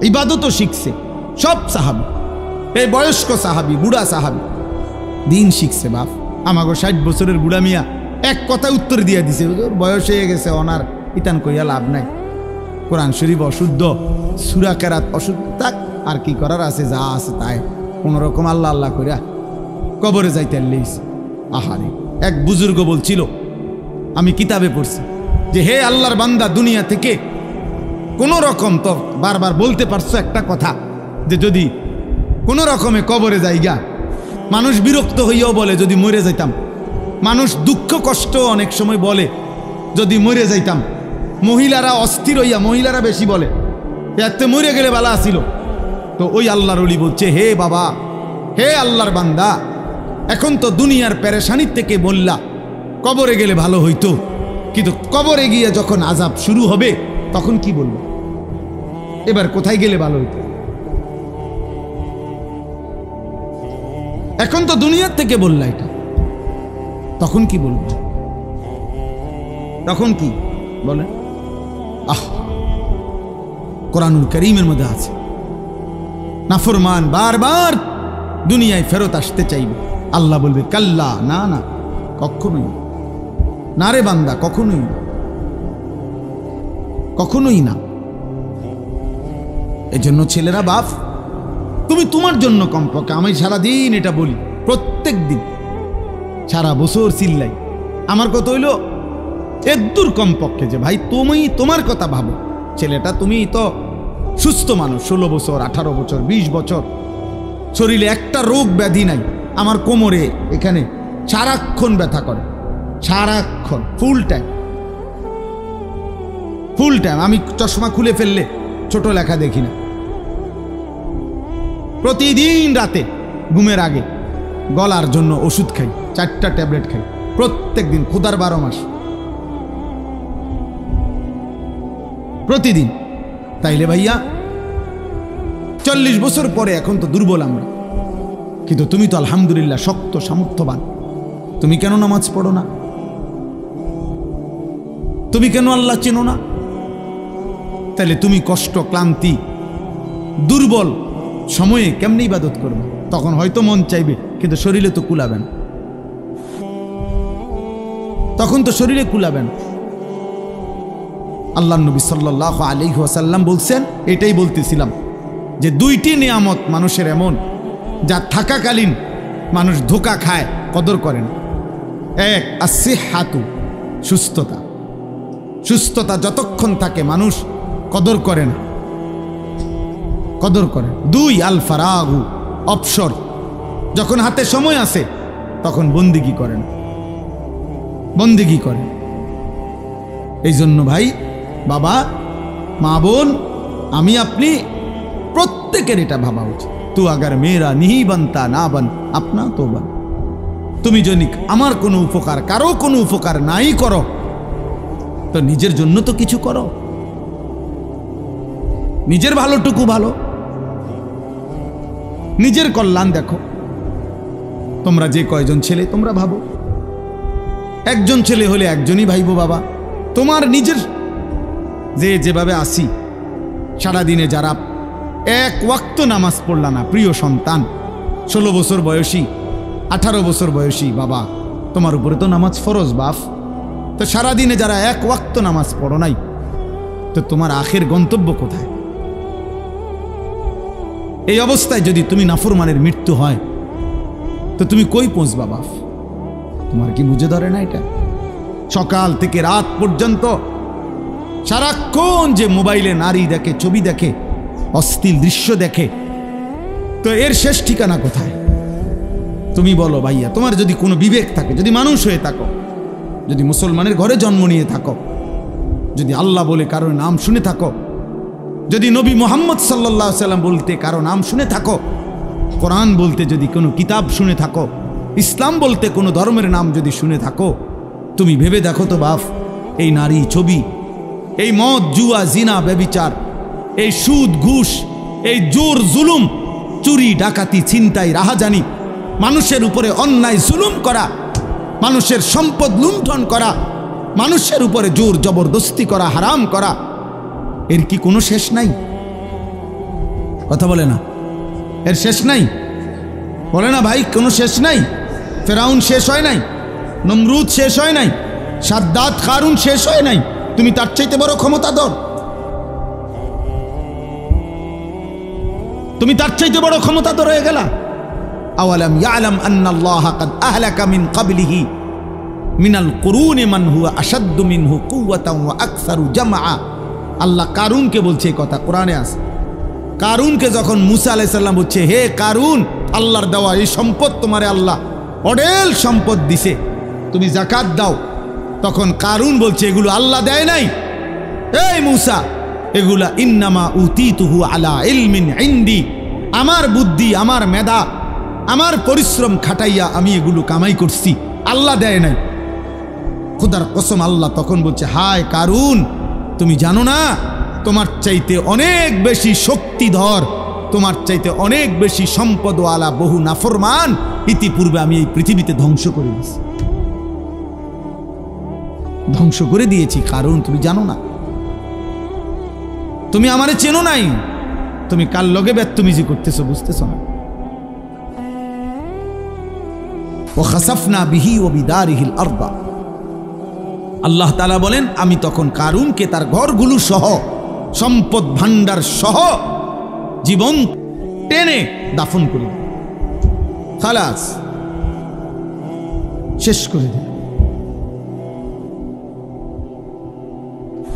ইবাদতও শিখছে। সব সাহাবী, এই বয়স্ক সাহাবী, বুড়া সাহাবী দিন শিখছে। বাপ আমাগো 60 বছরের বুড়া মিয়া এক কথা উত্তর দিয়ে দিছে, বয়স হয়ে গেছে, অনার ইতান কইয়া লাভ নাই, কোরআন শরীফ অশুদ্ধ, সূরা কেরাত অশুদ্ধ, থাক আর কি করার আছে, যা আছে তাই কোনোরকম আল্লাহ আল্লাহ কইরা কবরে যাইতে লেইছে। আহারে, এক বুজুর্গ বলছিল, আমি কিতাবে পড়ছি যে হে আল্লাহর বান্দা, দুনিয়া থেকে কোন রকম, তো বারবার বলতে পারছো একটা কথা যে যদি কোন রকমে কবরে যাইগা, মানুষ বিরক্ত হইয়াও বলে যদি মরে যাইতাম, মানুষ দুঃখ কষ্ট অনেক সময় বলে যদি মরে যাইতাম, মহিলারা অস্থির হইয়া, মহিলারা বেশি বলে এতে মরে গেলে ভালো আসিল। তো ওই আল্লাহর ওলি বলছে, হে বাবা, হে আল্লাহর বান্দা, এখন তো দুনিয়ার পেরেশানির থেকে বললা কবরে গেলে ভালো হইতো, কিন্তু কবরে গিয়ে যখন আযাব শুরু হবে তখন কি বলবো, এবার কোথায় গেলে ভালো হইতো? এখন তো দুনিয়ার থেকে বললা এটা, তখন কি বলবো? তখন কি বলে? কোরআনুল কারীমের মধ্যে আছে, নাফরমান বারবার দুনিয়ায় ফেরত আসতে চাইবে, আল্লাহ বলবে কাল্লা, না না, কখনোই না রে বান্দা, কখনোই না, কখনোই না। এজন্য ছেলেরা, বাপ তুমি তোমার জন্য কমপক্ষে, আমি সারাদিন এটা বলি, প্রত্যেক দিন সারা বছর চিল্লাই, আমার কথা হইল এদূর কমপক্ষে যে ভাই তুমি তোমার কথা ভাবো। ছেলেটা তুমি তো সুস্থ মানুষ, 16 বছর, 18 বছর, 20 বছর, শরীরে একটা রোগ ব্যাধি নাই। আমার কোমরে এখানে সারাক্ষণ ব্যথা করে, সারাক্ষণ, ফুল টাইম, ফুল টাইম। আমি চশমা খুলে ফেললে ছোট লেখা দেখি না। প্রতিদিন রাতে ঘুমের আগে গলার জন্য ওষুধ খাই, 4টা ট্যাবলেট খাই প্রত্যেক দিন, খোদার 12 মাস প্রতিদিন। তাইলে ভাইয়া 40 বছর পরে এখন তো দুর্বল আমরা, কিন্তু তুমি তো আলহামদুলিল্লাহ শক্ত সামর্থ্যবান। তুমি কেন নামাজ পড়ো না? তুমি কেন আল্লাহ চেনো না? তাহলে তুমি কষ্ট, ক্লান্তি, দুর্বল সময়ে কেমনে ইবাদত করবে? তখন হয়তো মন চাইবে, কিন্তু শরীরে তো কুলাবে না, তখন তো শরীরে কুলাবে না। আল্লাহ নবী সাল্লাল্লাহু আলাইহি ওয়াসাল্লাম বলছেন, এটাই বলতেছিলাম যে 2টি নিয়ামত মানুষের এমন, যা থাকাকালীন মানুষ ধোঁকা খায়, কদর করেন। এক, আসিহাতু, সুস্থতা। সুস্থতা যতক্ষণ থাকে মানুষ কদর করে না, কদর করে। 2, আল ফারাগু, অবসর। যখন হাতে সময় আছে তখন বন্দিগি করেন, বন্দিগি করেন। এই জন্য ভাই, বাবা, মা, বোন, আমি আপনি প্রত্যেকের এটা ভাবা উচিত। তু আগার মেরা নিহি বানতা না বান আপনা তো বান। তুমি যদি আমার কোনো উপকার, কারো কোনো উপকার নাই করো, তো নিজের জন্য তো কিছু করো, নিজের ভালোটুকু ভালো, নিজের কল্যাণ দেখো। তোমরা যে কয়জন ছেলে তোমরা ভাবো, একজন ছেলে হলে একজনই ভাইবো বাবা। তোমার নিজের যেভাবে আসি, সারাদিনে যারা এক ওয়াক্ত নামাজ পড়লা না, প্রিয় সন্তান, 16 বছর বয়সী, 18 বছর বয়সী বাবা, তোমার উপরে তো নামাজ ফরজ বাপ। তো সারাদিনে যারা এক ওয়াক্ত নামাজ পড়ো নাই, তো তোমার আখের গন্তব্য কোথায়? এই অবস্থায় যদি তুমি নাফরমানের মৃত্যু হয়, তো তুমি কই পৌঁছবা বাপ? তোমার কি বুঝে ধরে না এটা? সকাল থেকে রাত পর্যন্ত সারাক্ষণ যে মোবাইলে নারী দেখে, ছবি দেখে, অশ্লীল দৃশ্য দেখে, তো এর শেষ ঠিকানা কোথায়? তুমি বলো ভাইয়া, তোমার যদি কোনো বিবেক থাকে, যদি মানুষ হয়ে থাকো, যদি মুসলমানের ঘরে জন্ম নিয়ে থাকো, যদি আল্লাহ বলে কারোর নাম শুনে থাকো, যদি নবী মুহাম্মদ সাল্লাল্লাহু আলাইহি সাল্লাম বলতে কারো নাম শুনে থাকো, কোরআন বলতে যদি কোনো কিতাব শুনে থাকো, ইসলাম বলতে কোনো ধর্মের নাম যদি শুনে থাকো, তুমি ভেবে দেখো তো বাপ, এই নারী, ছবি, এই মদ, জুয়া, জিনা, ব্যভিচার, এই সুদ, ঘুষ, এই জোর জুলুম, চুরি, ডাকাতি, ছিনতাই, রাহাজানি, মানুষের উপরে অন্যায় জুলুম করা, মানুষের সম্পদ লুণ্ঠন করা, মানুষের উপরে জোর জবরদস্তি করা, হারাম করা, এর কি কোনো শেষ নাই? কথা বলে না, এর শেষ নাই? বলে না ভাই, কোনো শেষ নাই? ফেরাউন শেষ হয় নাই, নমরুদ শেষ হয় নাই, সাদ্দাত, কারুন শেষ হয় নাই? তুমি তার চাইতে বড় ক্ষমতাধর? তুমি তার চাইতে বড় ক্ষমতাধর হয়ে গেলা? আওয়ালাম ইয়ালাম আন্নাল্লাহা কাদ আহলাকা মিন ক্বাবলিহি মিনাল কুরুনি মান হুয়া আশাদ্দু মিনহু কুওয়াতান ওয়া আকসারু জামআ। আল্লাহ কারুনকে বলছে এই কথা, কোরআনে আছে। কারুনকে যখন মুসা আলাইহিস সালাম বলছে, হে কারুন, আল্লাহর দেওয়া এই সম্পদ তোমারে আল্লাহ অঢেল সম্পদ দিছে, তুমি যাকাত দাও, তখন কারুন বলছে এগুলো আল্লাহ দেয় নাই, এই মুসা, এগুলা ইন্নামা উতিতুহু আলা ইলমিন ইনদি, আমার বুদ্ধি, আমার মেধা, আমার পরিশ্রম খাটাইয়া আমি এগুলো কামাই করছি, আল্লাহ দেয় নাই। খোদার কসম, আল্লাহ তখন বলছে, হায় কারুন, তুমি জানো না তোমার চাইতে অনেক বেশি শক্তিধর, তোমার চাইতে অনেক বেশি সম্পদওয়ালা বহু নাফরমান ইতিপূর্বে আমি এই পৃথিবীতে ধ্বংস করে দিয়েছি, ধ্বংস করে দিয়েছি। কারণ তুমি জানো না, তুমি আমারে চেনো নাই, তুমি কার লগে বেত্তমিজি করতেছো বুঝতেছো না। ওয়াখাসাফনা বিহি ওয়া বিদারিহিল আরদা, আল্লাহ তাআলা বলেন আমি তখন কারুনকে তার ঘরগুলো সহ, সম্পদ ভান্ডার সহ জীবন টেনে দাফন করে দিল, খালাস, শেষ করে দিল।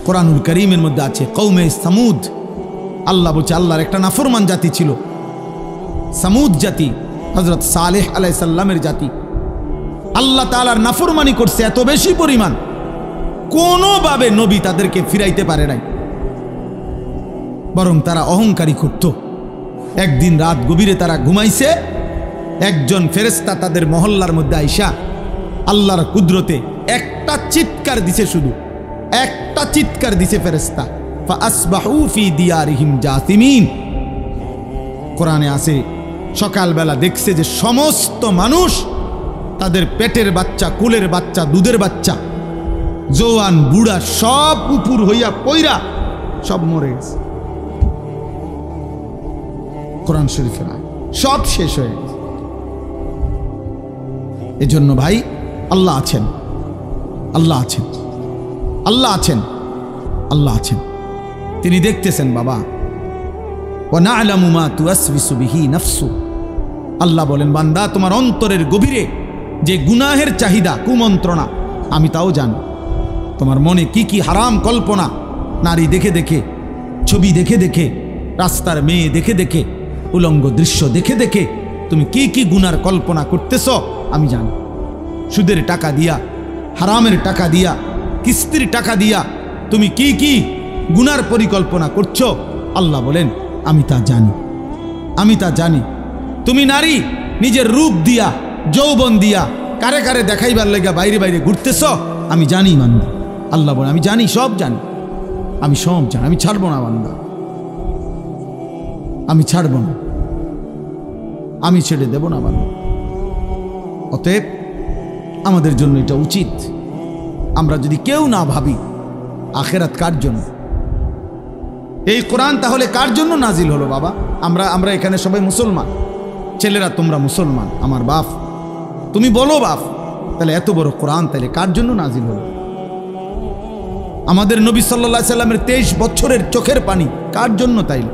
কোরআনুল কারীমের মধ্যে আছে কওমে সামুদ, আল্লাহ বলছে আল্লাহর একটা নাফরমান জাতি ছিল, সামুদ জাতি, হযরত সালেহ আলাইহিস সালামের জাতি। আল্লাহ তাআলার নাফরমানি করছে এত বেশি পরিমাণ, কোনোভাবে নবী তাদেরকে ফিরাইতে পারে নাই, বরং তারা অহংকারী করত। একদিন রাত গভীরে তারা ঘুমাইছে, একজন ফেরেশতা তাদের মহল্লার মধ্যে আইসা আল্লাহর কুদরতে একটা চিৎকার দিছে, শুধু একটা চিৎকার দিছে ফেরেশতা, ফাআসবাহু ফি দিয়ারিহিম জাসিমিন। কোরআনে আছে সকালবেলা দেখছে যে সমস্ত মানুষ, তাদের পেটের বাচ্চা, কুলের বাচ্চা, দুধের বাচ্চা, জওয়ান বুড়া সব উপর হইয়া পইরা সব মরে গেছে। কোরআন শরীফের সব শেষ হয়ে গেছে। এজন্য ভাই, আল্লাহ আছেন, আল্লাহ আছেন, আল্লাহ আছেন, আল্লাহ আছেন, তিনি দেখতেছেন বাবা। ওয়া না'লামু মা তুওয়াসবিসু বিহি নাফসু, আল্লাহ বলেন বান্দা তোমার অন্তরের গভীরে যে গুনাহের চাহিদা, কুমন্ত্রণা, আমি তাও জানি। তোমার মনে কি কি হারাম কল্পনা, নারী দেখে দেখে, ছবি দেখে দেখে, রাস্তার মেয়ে দেখে দেখে, উলঙ্গ দৃশ্য দেখে দেখে তুমি কি কি গুনার কল্পনা করতেছ আমি জানি। সুদের টাকা দিয়া, হারামের টাকা দিয়া, কিস্তির টাকা দিয়া তুমি কি কি গুনার পরিকল্পনা করছো, আল্লাহ বলেন আমি তা জানি, আমি তা জানি। তুমি নারী নিজের রূপ দিয়া, যৌবন দিয়া কারে কারে দেখাইবার লাগা বাইরে বাইরে ঘুরতেছ, আমি জানি বান্দা। আল্লাহ বলেন আমি জানি, সব জানি, আমি সব জানি, আমি ছাড়বো না বান্দা, আমি ছাড়বো না, আমি ছেড়ে দেব না বান্দা। অতএব আমাদের জন্য এটা উচিত, আমরা যদি কেউ না ভাবি আখেরাত কার জন্য, এই কোরআন তাহলে কার জন্য নাজিল হলো বাবা? আমরা এখানে সবাই মুসলমান, ছেলেরা তোমরা মুসলমান, আমার বাপ, তুমি বলো বাপ, তাহলে এত বড় কোরআন তাহলে কার জন্য নাজিল হলো? আমাদের নবী সাল্লাল্লাহু আলাইহি সাল্লামের 23 বছরের চোখের পানি কার জন্য তাইল?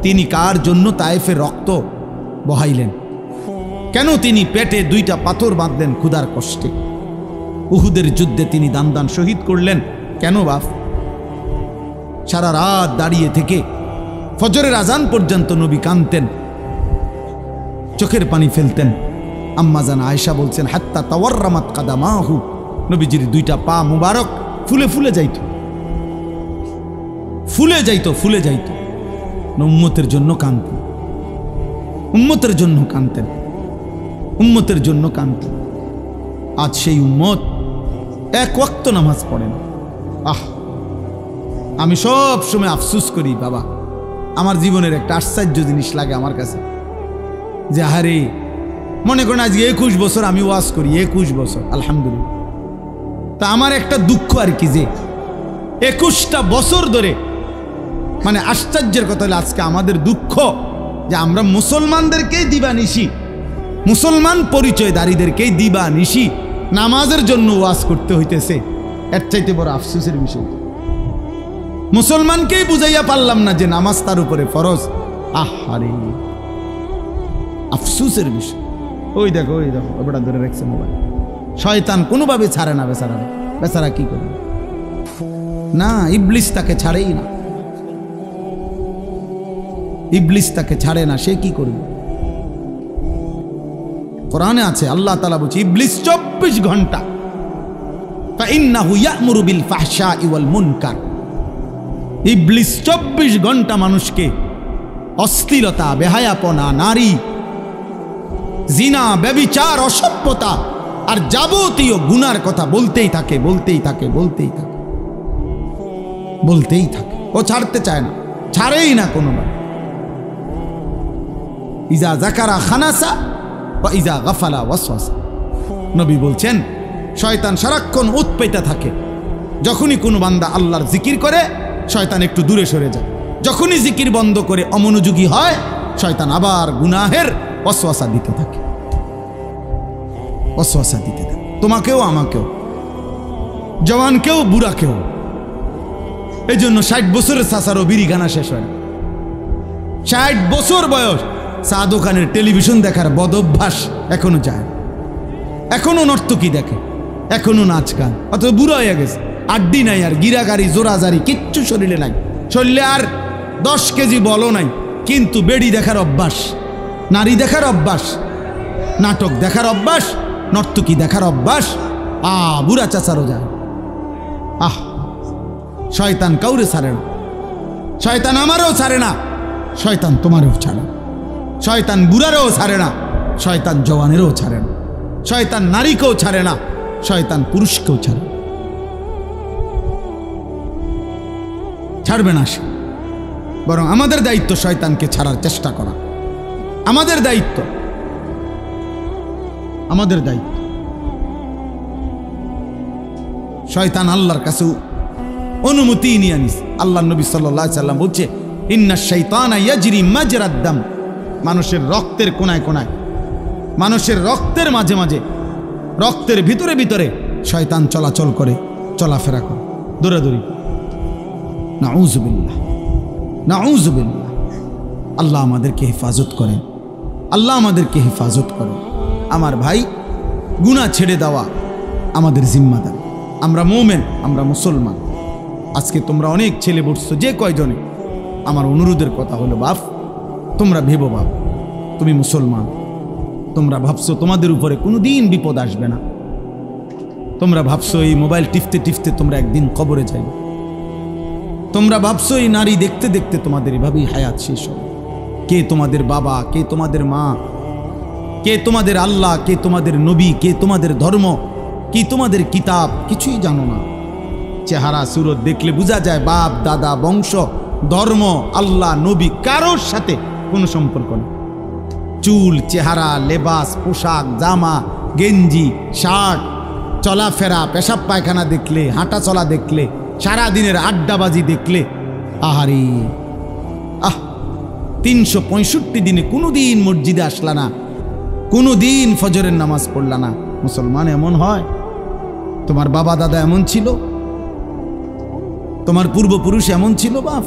তিনি কার জন্য তায়েফের রক্ত বহাইলেন? কেন তিনি পেটে 2টা পাথর বাঁধলেন ক্ষুধার কষ্টে? উহুদের যুদ্ধে তিনি দান দান শহীদ করলেন কেন বাপ? সারা রাত দাঁড়িয়ে থেকে ফজরের আজান পর্যন্ত নবী কাঁদতেন, চোখের পানি ফেলতেন। আম্মা জান আয়েশা বলছেন হাত্তা তাওয়াররামাত কাদামাহু, নবীজির 2টা পা মুবারক ফুলে ফুলে যাইত, ফুলে যাইত, ফুলে যাইত। উম্মতের জন্য কাঁদতেন, উম্মতের জন্য কাঁদতেন, উম্মতের জন্য কাঁদতেন। আজ সেই উম্মত এক ওয়াক্ত নামাজ পড়ে না। আমি সব সময় আফসোস করি বাবা, আমার জীবনের একটা আশ্চর্য জিনিস লাগে আমার কাছে, যে আরে মনে করেন আজকে 21 বছর আমি ওয়াজ করি, 21 বছর আলহামদুলিল্লাহ। তা আমার একটা দুঃখ আর কি, যে 21টা বছর ধরে, মানে আশ্চর্যের কথা হলো আজকে আমাদের দুঃখ যে আমরা মুসলমানদেরকেই দিবানিশি, মুসলমান পরিচয়দারীদেরকেই দিবানিশি নামাজের জন্য ওয়াজ করতে হইতেছে। এর চাইতে বড় আফসোসের বিষয়, মুসলমানকেই বুঝাইয়া পারলাম না যে নামাজ তার উপরে ফরজ। আহারে আফসোসের বিষয়। ওই দেখো ওটা ধরে রাখছে মোবাইল, শয়তান কোনোভাবে ছাড়ে না বেচারা। বেচারা কি করবে? না, ইবলিস তাকে ছাড়েই না, ইবলিস তাকে ছাড়ে না, সে কি করবে? কোরআনে আছে, আল্লাহ তাআলা বলছে ইবলিস 24 ঘন্টা ফাইন্নাহু ইয়া'মুরু বিল ফাহশাই ওয়াল মুনকার, ইবলিস 24 ঘন্টা মানুষকে অশ্লীলতা, বেহায়াপনা, নারী, জিনা, ব্যভিচার, অসভ্যতা আর যাবতীয় গুনার কথা বলতেই থাকে, বলতেই থাকে, বলতেই থাকে, বলতেই থাকে। ও ছাড়তে চায় না, ছাড়েই না কোনোবার। ইজা যাকারা খানাসা ওয়া ইজা গাফালা ওয়াসওয়াসা, নবী বলছেন শয়তান সারাক্ষণ উৎপেতে থাকে। যখনই কোনো বান্দা আল্লাহর জিকির করে শয়তান একটু দূরে সরে যায়, যখনই জিকির বন্ধ করে অমনোযোগী হয় শয়তান আবার গুনাহের ওয়াসওয়াসা দিতে থাকে, ওয়াসওয়াসা দিতে থাকে, তোমাকেও আমাকেও, জওয়ানকেও বুড়াকেও। এই জন্য 60 বছরের চাচারও বিড়ি গানা শেষ হয় না। 60 বছর বয়স, চা দোকানের টেলিভিশন দেখার বদভ্যাস এখনো যায়, এখনো নর্তকী দেখে, এখনো নাচ গান, অথচ বুড়া হয়ে গেছে, আড্ডি নাই আর, গিরাগারি জোরাজারি কিচ্ছু শরীরে নাই, শরীরে আর 10 কেজি বলও নাই, কিন্তু বেড়ি দেখার অভ্যাস, নারী দেখার অভ্যাস, নাটক দেখার অভ্যাস, নর্তকী দেখার অভ্যাস। বুড়া চাচারও যায়। শয়তান কাউরে ছাড়ে না, শয়তান আমারও ছাড়ে না, শয়তান তোমারও ছাড়ে না, শয়তান বুড়ারও ছাড়ে না, শয়তান জওয়ানেরও ছাড়ে না, শয়তান নারীকেও ছাড়ে না, শয়তান পুরুষকেও ছাড়ে, ছাড়বে না সে। বরং আমাদের দায়িত্ব শয়তানকে ছাড়ার চেষ্টা করা, আমাদের দায়িত্ব, আমাদের দায়িত্ব। শয়তান আল্লাহর কাছে অনুমতি নিয়ে আনিস। আল্লাহ নবী সাল্লাল্লাহু আলাইহি সাল্লাম বলছে ইন্নাশ শাইতানা ইয়াজরি মাজরাদ দাম, মানুষের রক্তের কোনায় কোনায়, মানুষের রক্তের মাঝে মাঝে, রক্তের ভিতরে ভিতরে শয়তান চলাচল করে, চলাফেরা করে, দৌড়াদৌড়ি। নাউযুবিল্লাহ, নাউযুবিল্লাহ। আল্লাহ আমাদেরকে হেফাজত করেন, আল্লাহ আমাদেরকে হেফাজত করেন। আমার ভাই, গুনাহ ছেড়ে দেওয়া আমাদের জিম্মাদারি। আমরা মুমিন, আমরা মুসলমান। আজকে তোমরা অনেক ছেলে বসছো, যে কয়জনে, আমার অনুরোধের কথা হলো বাপ, তোমরা ভেবো বাপ, তুমি মুসলমান, তোমরা ভাবছো তোমাদের উপরে কোনোদিন বিপদ আসবে না, তোমরা ভাবছো এই মোবাইল টিপতে টিপতে তোমরা একদিন কবরে যাইবে, তোমরা ভাবছো এই নারী দেখতে দেখতে তোমাদের এভাবেই হায়াত শেষ হবে। কে তোমাদের বাবা, কে তোমাদের মা, কে তোমাদের আল্লাহ, কে তোমাদের নবী, কে তোমাদের ধর্ম, কি তোমাদের কিতাব, কিছুই জানো না। চেহারা সুরত দেখলে বোঝা যায় বাপ দাদা বংশ ধর্ম আল্লাহ নবী কারোর সাথে কোনো সম্পর্ক নেই। চুল চেহারা লেবাস পোশাক জামা গেঞ্জি শার্ট, চলাফেরা, পেশাব পায়খানা দেখলে, হাঁটা চলা দেখলে, সারাদিনের আড্ডাবাজি দেখলে, আহারে 365 দিনে কোনো দিন মসজিদে আসলা না, কোনো দিন ফজরের নামাজ পড়লা না। মুসলমান এমন হয়? তোমার বাবা দাদা এমন ছিল? তোমার পূর্বপুরুষ এমন ছিল? বাপ,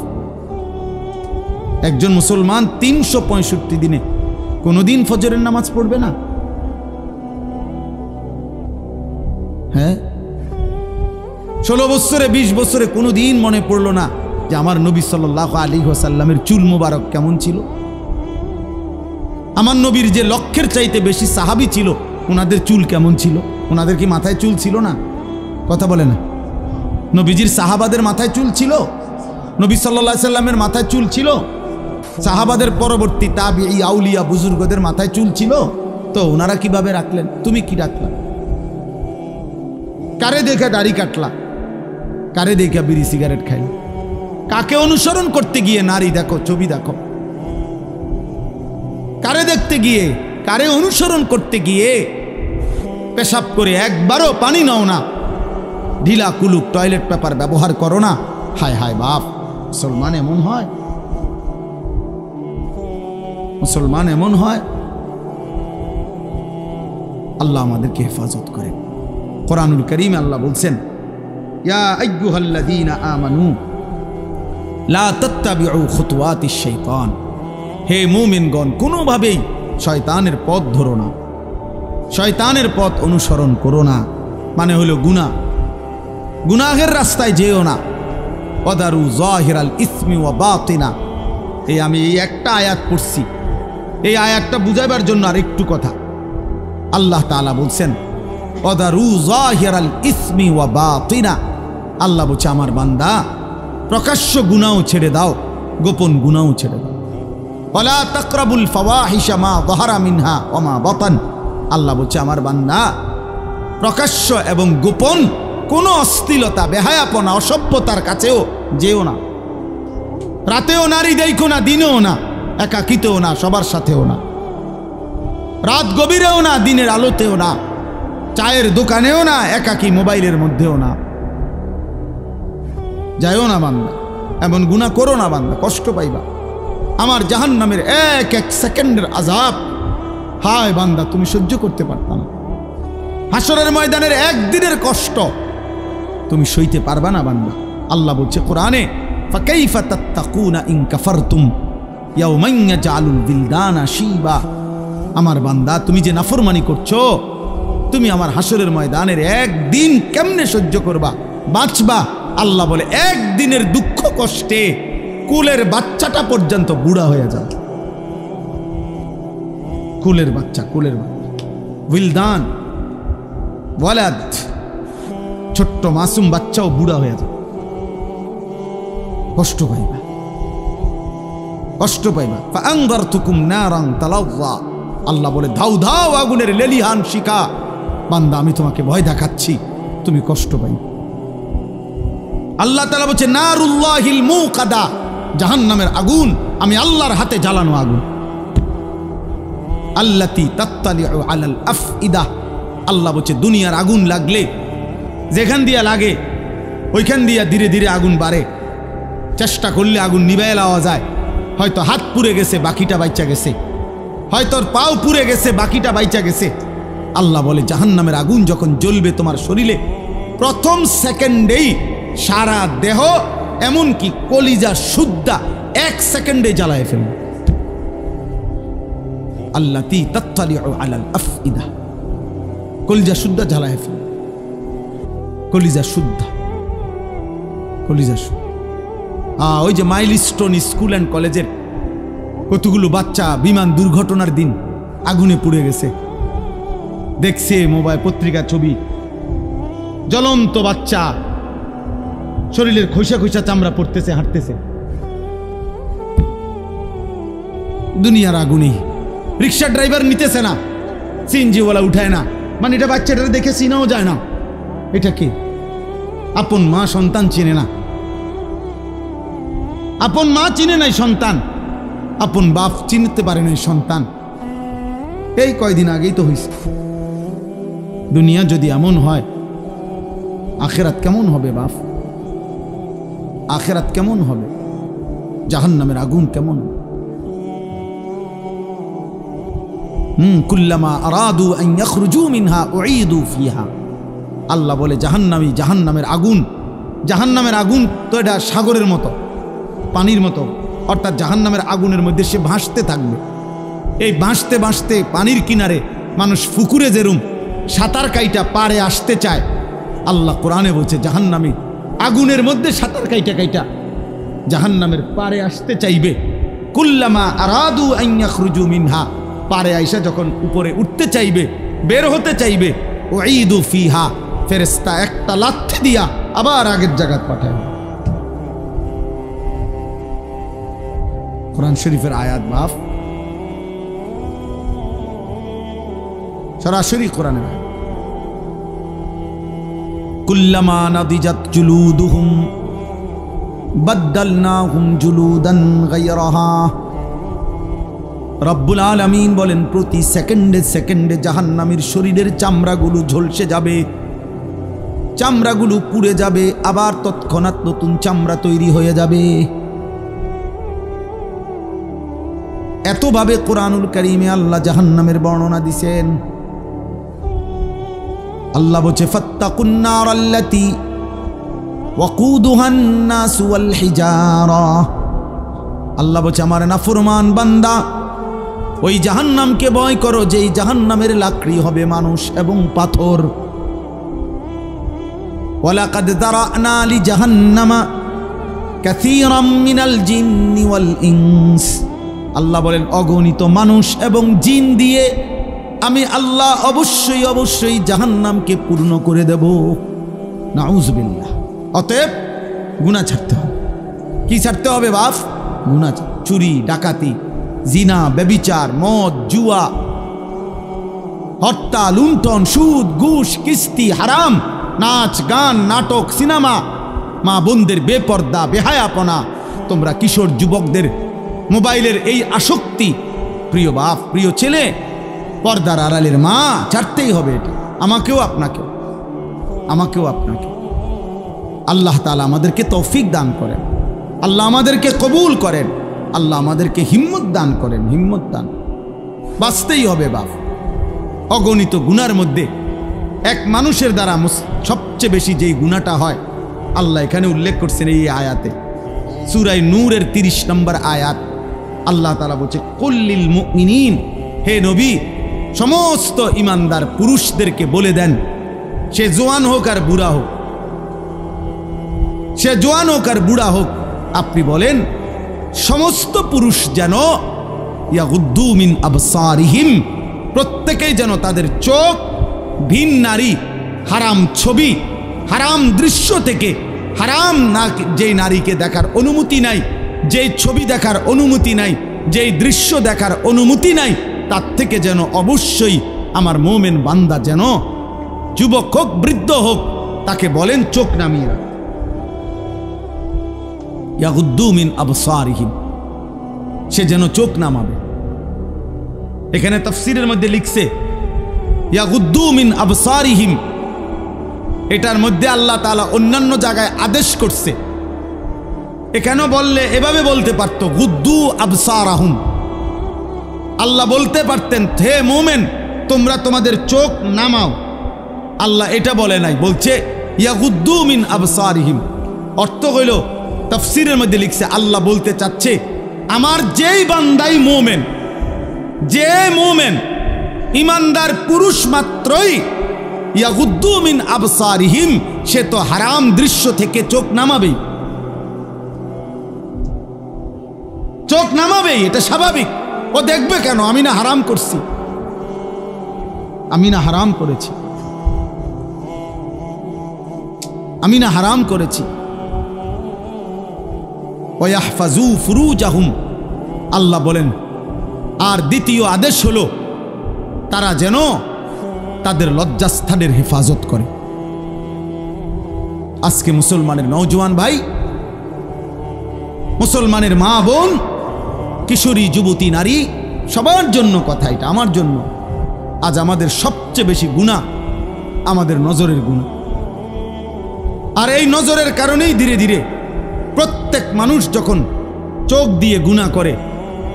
একজন মুসলমান 365 দিনে কোনোদিন ফজরের নামাজ পড়বে না? হ্যাঁ, 16 বছরে 20 বছরে কোনোদিন মনে পড়লো না যে আমার নবী সাল্লাল্লাহু আলাইহি ওয়াসাল্লামের চুল মোবারক কেমন ছিল? আমার নবীর যে লক্ষের চাইতে বেশি সাহাবী ছিল, ওনাদের চুল কেমন ছিল? ওনাদের কি মাথায় চুল ছিল না? কথা বলে না। নবীজির সাহাবাদের মাথায় চুল ছিল? নবী সাল্লাল্লাহু আলাইহি সাল্লামের মাথায় চুল ছিল? সাহাবাদের পরবর্তী তাবিঈ আউলিয়া বুজুর্গদের মাথায় চুল ছিল? তো ওনারা কিভাবে রাখলেন? তুমি কি রাখলা? কারে দেখে দাড়ি কাটলা? কারে দেখে বিড়ি সিগারেট খাইলা? কাকে অনুসরণ করতে গিয়ে নারী দেখো, ছবি দেখো? কারে দেখতে গিয়ে, কারে অনুসরণ করতে গিয়ে পেশাব করে একবারও পানি নাও না, ঢিলা কুলুক টয়লেট পেপার ব্যবহার করো না? হায় হায় বাপ, মুসলমান এমন হয়? মুসলমান এমন হয়? আল্লাহ আমাদেরকে হেফাজত করে। কোরআনুল কারীমে আল্লাহ বলছেন, ইয়া আইয়ুহাল্লাযীনা আমানু লা তাত্তাবিউ খুতুওয়াতিশ শাইতান, হে মুমিনগণ, কোনোভাবেই শয়তানের পথ ধরো না, শয়তানের পথ অনুসরণ করো না। মানে হলো গুনাহ, গুনাহের রাস্তায় যেও না। ওয়াদারু যাহিরাল ইসমি ওয়া বাতিনা। আমি এই একটা আয়াত পড়ছি, এই আয়াতটা বুঝাবার জন্য আর একটু কথা। আল্লাহ তাআলা বলছেন, ওয়াদারু যাহিরাল ইসমি ওয়া বাতিনা। আল্লাহ বলছে, আমার বান্দা, প্রকাশ্য গুনাহ ছেড়ে দাও, গোপন গুনাহ ছেড়ে দাও। ওয়ালা তাকরাবুল ফাওয়াহিশা মা যাহারা মিনহা ওয়া মা বাতান। আল্লাহ বলছে, আমার বান্দা, প্রকাশ্য এবং গোপন কোনো অশ্লীলতা, বেহায়াপনা, অসভ্যতার কাছেও যেও না। রাতেও নারী দেখো না, দিনেও না, একাকিতেও না, সবার সাথেও না, রাত গভীরেও না, দিনের আলোতেও না, চায়ের দোকানেও না, একাকি মোবাইলের মধ্যেও না। যাইও না বান্দা, এমন গুনাহ করো না বান্দা, কষ্ট পাইবা। আমার জাহান্নামের এক এক সেকেন্ডের আযাব, হায় বান্দা, তুমি সহ্য করতে পারতা না। হাসরের ময়দানের একদিনের কষ্ট তুমি সইতে পারবা না বান্দা। আল্লাহ বলছে কোরআনে, ফাকাইফা তাত্তাকুনা ইন কাফারতুম ইয়াওমান ইয়াজআলুল বিলদানা শিবা। আমার বান্দা, তুমি যে নাফরমানি করছো, তুমি আমার হাসরের ময়দানের একদিন কেমনে সহ্য করবা, বাঁচবা? আল্লাহ বলে, একদিনের দুঃখ কষ্টে কুলের বাচ্চাটা পর্যন্ত বুড়া হয়ে যায়। কুলের বাচ্চা, কুলের বাচ্চা, উইলদান, ওয়ালাদ, ছোট্ট মাসুম বাচ্চাও বুড়া হয়ে যায়। কষ্ট পাইবা, কষ্ট পাইবা। ফাআনযারতুকুম নারান তালাযযা। আল্লাহ বলে, ধাউ ধাউ আগুনের লেলিহান শিখা, বান্দা আমি তোমাকে ভয় দেখাচ্ছি, তুমি কষ্ট পাইবা। আল্লাহ তাআলা বলছে, নারুল্লাহিল মুকাদা, জাহান্নামের আগুন আমি আল্লাহর হাতে জ্বালানো আগুন। আল্লাতী তাত্তালিউ আলাল আফইদা। আল্লাহ বলছে, দুনিয়ার আগুন লাগলে যেখান দিয়া লাগে ওইখান দিয়া ধীরে ধীরে আগুন বাড়ে। চেষ্টা করলে আগুন নিভাইয়া লওয়া যায়। হয়তো হাত পুড়ে গেছে, বাকিটা বাইচা গেছে, হয়তো পাও পুড়ে গেছে, বাকিটা বাইচা গেছে। আল্লাহ বলে, জাহান্নামের আগুন যখন জ্বলবে তোমার শরীরে, প্রথম সেকেন্ডেই সারা দেহ, এমনকি কলিজা সুদ্ধা 1 সেকেন্ডে জ্বালায় ফেলবে। আল্লাতী তাত্তালিউ আলাল আফইদা, কলিজা শুদ্ধা জ্বালায় ফেলবে। কলিজা শুদ্ধা, কলিজা শুদ্ধা। ওই যে মাইলস্টোন স্কুল অ্যান্ড কলেজের কতগুলো বাচ্চা বিমান দুর্ঘটনার দিন আগুনে পুড়ে গেছে, দেখছে মোবাইল পত্রিকা ছবি, জ্বলন্ত বাচ্চা, শরীরের খোসা খোসা চামড়া পড়তেছে, হাঁটতেছে দুনিয়ার আগুনে। রিক্সা ড্রাইভার নিতেছে না, সিএনজিওয়ালা উঠায় না, মানে এটা বাচ্চাটা দেখে চিনাও যায় না, এটা কি? আপন মা সন্তান চিনে না, আপন মা চিনে নাই সন্তান, আপন বাপ চিনতে পারে নাই সন্তান। এই কয়দিন আগেই তো হয়েছে, দুনিয়া যদি এমন হয়, আখেরাত কেমন হবে বাপ? আখেরাত কেমন হবে? জাহান্নামের আগুন কেমন? কুল্লামা আরাদু আন ইয়াখরুজু মিনহা উঈদু ফিহা। আল্লাহ বলে জাহান্নামের আগুন তো এটা সাগরের মতো, পানির মতো, অর্থাৎ জাহান্নামের আগুনের মধ্যে সে ভাসতে থাকবে। এই ভাসতে ভাসতে পানির কিনারে মানুষ পুকুরে যেরুম সাঁতার কাইটা পারে আসতে চায়, আল্লাহ কোরআনে বলছে জাহান্নামী আগুনের মধ্যে সাঁতার কাইটা জাহান্নামের পারে আসতে চাইবে। কুল্লামা আরাদু আন ইয়াখরুজু মিনহা, পারে আইসা যখন উপরে উঠতে চাইবে, বের হতে চাইবে, উঈদু ফিহা, ফেরেশতা একটা লাথি দিয়া আবার আগের জায়গায় পাঠায়। কোরআন শরীফের আয়াত বাপ, সরাসরি কোরআনের আয়াত। কুল্লামা নাদিজাত জুলুদুহুম বাদদালনাহুম জুলুদান গায়রাহা। রব্বুল আলামিন বলেন প্রতি সেকেন্ডে সেকেন্ডে জাহান্নামীর শরীরের চামড়াগুলো ঝলসে যাবে, চামড়াগুলো পুড়ে যাবে, আবার তৎক্ষণাৎ নতুন চামড়া তৈরি হয়ে যাবে। এতভাবে কোরআনুল কারীমে আল্লাহ জাহান্নামের বর্ণনা দিয়েছেন। আল্লাহ বলছে ফাত্তাকুন নারাল্লাতী ওয়াকুদুহান নাস ওয়াল হিজারা। আল্লাহ বলছে আমার নাফরমান বান্দা, ওই জাহান্নামকে ভয় করো যেই জাহান্নামের লাকড়ি হবে মানুষ এবং পাথর। ওয়ালাকাদ যারানা লিজাহান্নামা কাসীরাম মিনাল জিন্নি ওয়াল ইনস। আল্লাহ বলেন অগণিত মানুষ এবং জিন দিয়ে আমি আল্লাহ অবশ্যই জাহান্নামকে পূর্ণ করে দেব। নাউযুবিল্লাহ। অতএব গুনাহ ছাড়তে হবে। কি ছাড়তে হবে বাপ? গুনাহ, চুরি, ডাকাতি, জিনা, ব্যভিচার, মদ, জুয়া, হত্যা, লুণ্ঠন, সুদ, ঘুষ, কিস্তি, হারাম, নাচ, গান, নাটক, সিনেমা, মা বোনদের বেপর্দা, বেহায়াপনা, তোমরা কিশোর যুবকদের মোবাইলের এই আসক্তি, প্রিয় বাপ, প্রিয় ছেলে, পর্দার আড়ালের মা, ছাড়তেই হবে এটা। আমাকেও আপনাকে। আল্লাহ তাআলা আমাদেরকে তৌফিক দান করেন, আল্লাহ আমাদেরকে কবুল করেন, আল্লাহ আমাদেরকে হিম্মত দান করেন। হিম্মত দান, বাঁচতেই হবে বাপ। অগণিত গুনার মধ্যে এক মানুষের দ্বারা সবচেয়ে বেশি যেই গুনাহটা হয় আল্লাহ এখানে উল্লেখ করছেন এই আয়াতে, সূরা নূরের 30 নম্বর আয়াত। আল্লাহ তাআলা বলছে কুল্লিল মুমিনিন, হে নবী সমস্ত ইমানদার পুরুষদেরকে বলে দেন, সে জওয়ান হোক আর বুড়া হোক, আপনি বলেন সমস্ত পুরুষ যেন ইয়াগুদ্দু মিন আবসারিহিম, প্রত্যেকেই যেন তাদের চোখ ভিন নারী, হারাম ছবি, হারাম দৃশ্য থেকে, হারাম না যেই নারীকে দেখার অনুমতি নাই, যেই ছবি দেখার অনুমতি নাই, যেই দৃশ্য দেখার অনুমতি নাই, তার থেকে যেন অবশ্যই আমার মুমিন বান্দা যেন যুবক হোক বৃদ্ধ হোক তাকে বলেন চোখ নামিয়ে রাখ। ইয়াগুদ্দু মিন আবসারিহিম, সে যেন চোখ নামাবে। এখানে তাফসীরের মধ্যে লিখছে ইয়াগুদ্দু মিন আবসারিহিম, এটার মধ্যে আল্লাহ তাআলা অন্যান্য জায়গায় আদেশ করছে। এখানে বললে এভাবে বলতে পারত গুদ্দু আবসারাহুম, আল্লাহ বলতে পারতেন হে মুমিন তোমরা তোমাদের চোখ নামাও। আল্লাহ এটা বলে নাই, বলছে ইয়াগুদ্দু মিন আবসারিহিম। অর্থ হইল তাফসীরের মধ্যে লিখছে আল্লাহ বলতে চাচ্ছে আমার যেই বান্দাই মুমিন, যে মুমিন ইমানদার পুরুষ মাত্রই ইয়াগুদ্দু মিন আবসারিহিম, সে তো হারাম দৃশ্য থেকে চোখ নামাবেই, এটা স্বাভাবিক। ও দেখবে কেন? আমি না হারাম করছি, আমি না হারাম করেছি। ওয়াহফাজু ফুরুজাহুম, আল্লাহ বলেন আর দ্বিতীয় আদেশ হলো তারা যেন তাদের লজ্জাস্থানের হেফাজত করে। আজকে মুসলমানের নওজোয়ান ভাই, মুসলমানের মা বোন, কিশোরী যুবতী নারী, সবার জন্য কথা এটা, আমার জন্য। আজ আমাদের সবচেয়ে বেশি গুনাহ আমাদের নজরের গুনাহ। আর এই নজরের কারণেই ধীরে ধীরে প্রত্যেক মানুষ যখন চোখ দিয়ে গুনাহ করে,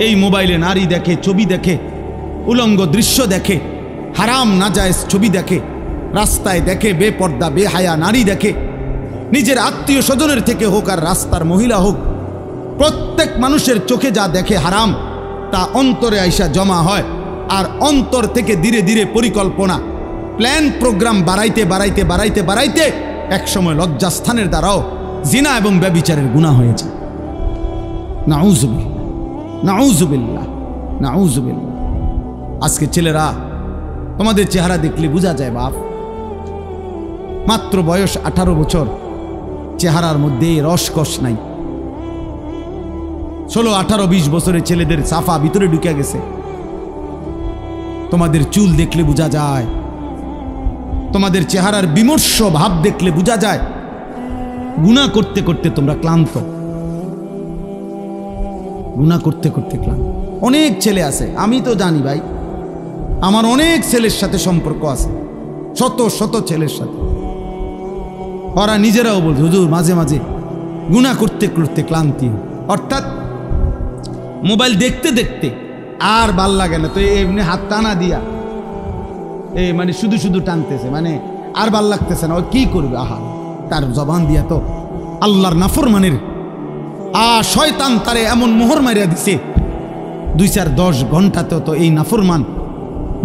এই মোবাইলে নারী দেখে, ছবি দেখে, উলঙ্গ দৃশ্য দেখে, হারাম নাজায়েজ ছবি দেখে, রাস্তায় দেখে বেপর্দা বেহায়া নারী দেখে, নিজের আত্মীয় স্বজনের থেকে হোক আর রাস্তার মহিলা হোক, প্রত্যেক মানুষের চোখে যা দেখে হারাম, তা অন্তরে আইসা জমা হয়। আর অন্তর থেকে ধীরে ধীরে পরিকল্পনা, প্ল্যান, প্রোগ্রাম বাড়াইতে বাড়াইতে বাড়াইতে বাড়াইতে একসময় লজ্জাস্থানের দ্বারাও জিনা এবং ব্যভিচারের গুনাহ হয়েছে। নাউজুবিল্লাহ, নাউজুবিল্লাহ, নাউজুবিল্লাহ। আজকে ছেলেরা, তোমাদের চেহারা দেখলে বোঝা যায় বাপ, মাত্র বয়স 18 বছর, চেহারার মধ্যে রসকস নাই। 16, 18, 20 বছরের ছেলেদের সাফা ভিতরে ঢুকে গেছে। তোমাদের চুল দেখলে বোঝা যায়, তোমাদের চেহারার বিমর্ষ ভাব দেখলে বোঝা যায় গুনাহ করতে করতে তোমরা ক্লান্ত, গুনাহ করতে করতে ক্লান্ত। অনেক ছেলে আছে, আমি তো জানি ভাই, আমার অনেক ছেলের সাথে সম্পর্ক আছে, শত শত ছেলের সাথে। ওরা নিজেরাও বলছে হুজুর মাঝে মাঝে গুনাহ করতে করতে ক্লান্তি, অর্থাৎ মোবাইল দেখতে দেখতে আর ভাল লাগে না, তো এমনি হাত টানা দিয়া মানে শুধু শুধু টানতেছে, মানে আর ভাল লাগতেছে না, ও কি করবে? আহা, তার জবান দিয়া তো আল্লাহর নাফরমানের শয়তান তারে এমন মোহর মারিয়া দিছে, 2-4-10 ঘন্টাতেও তো এই নাফরমান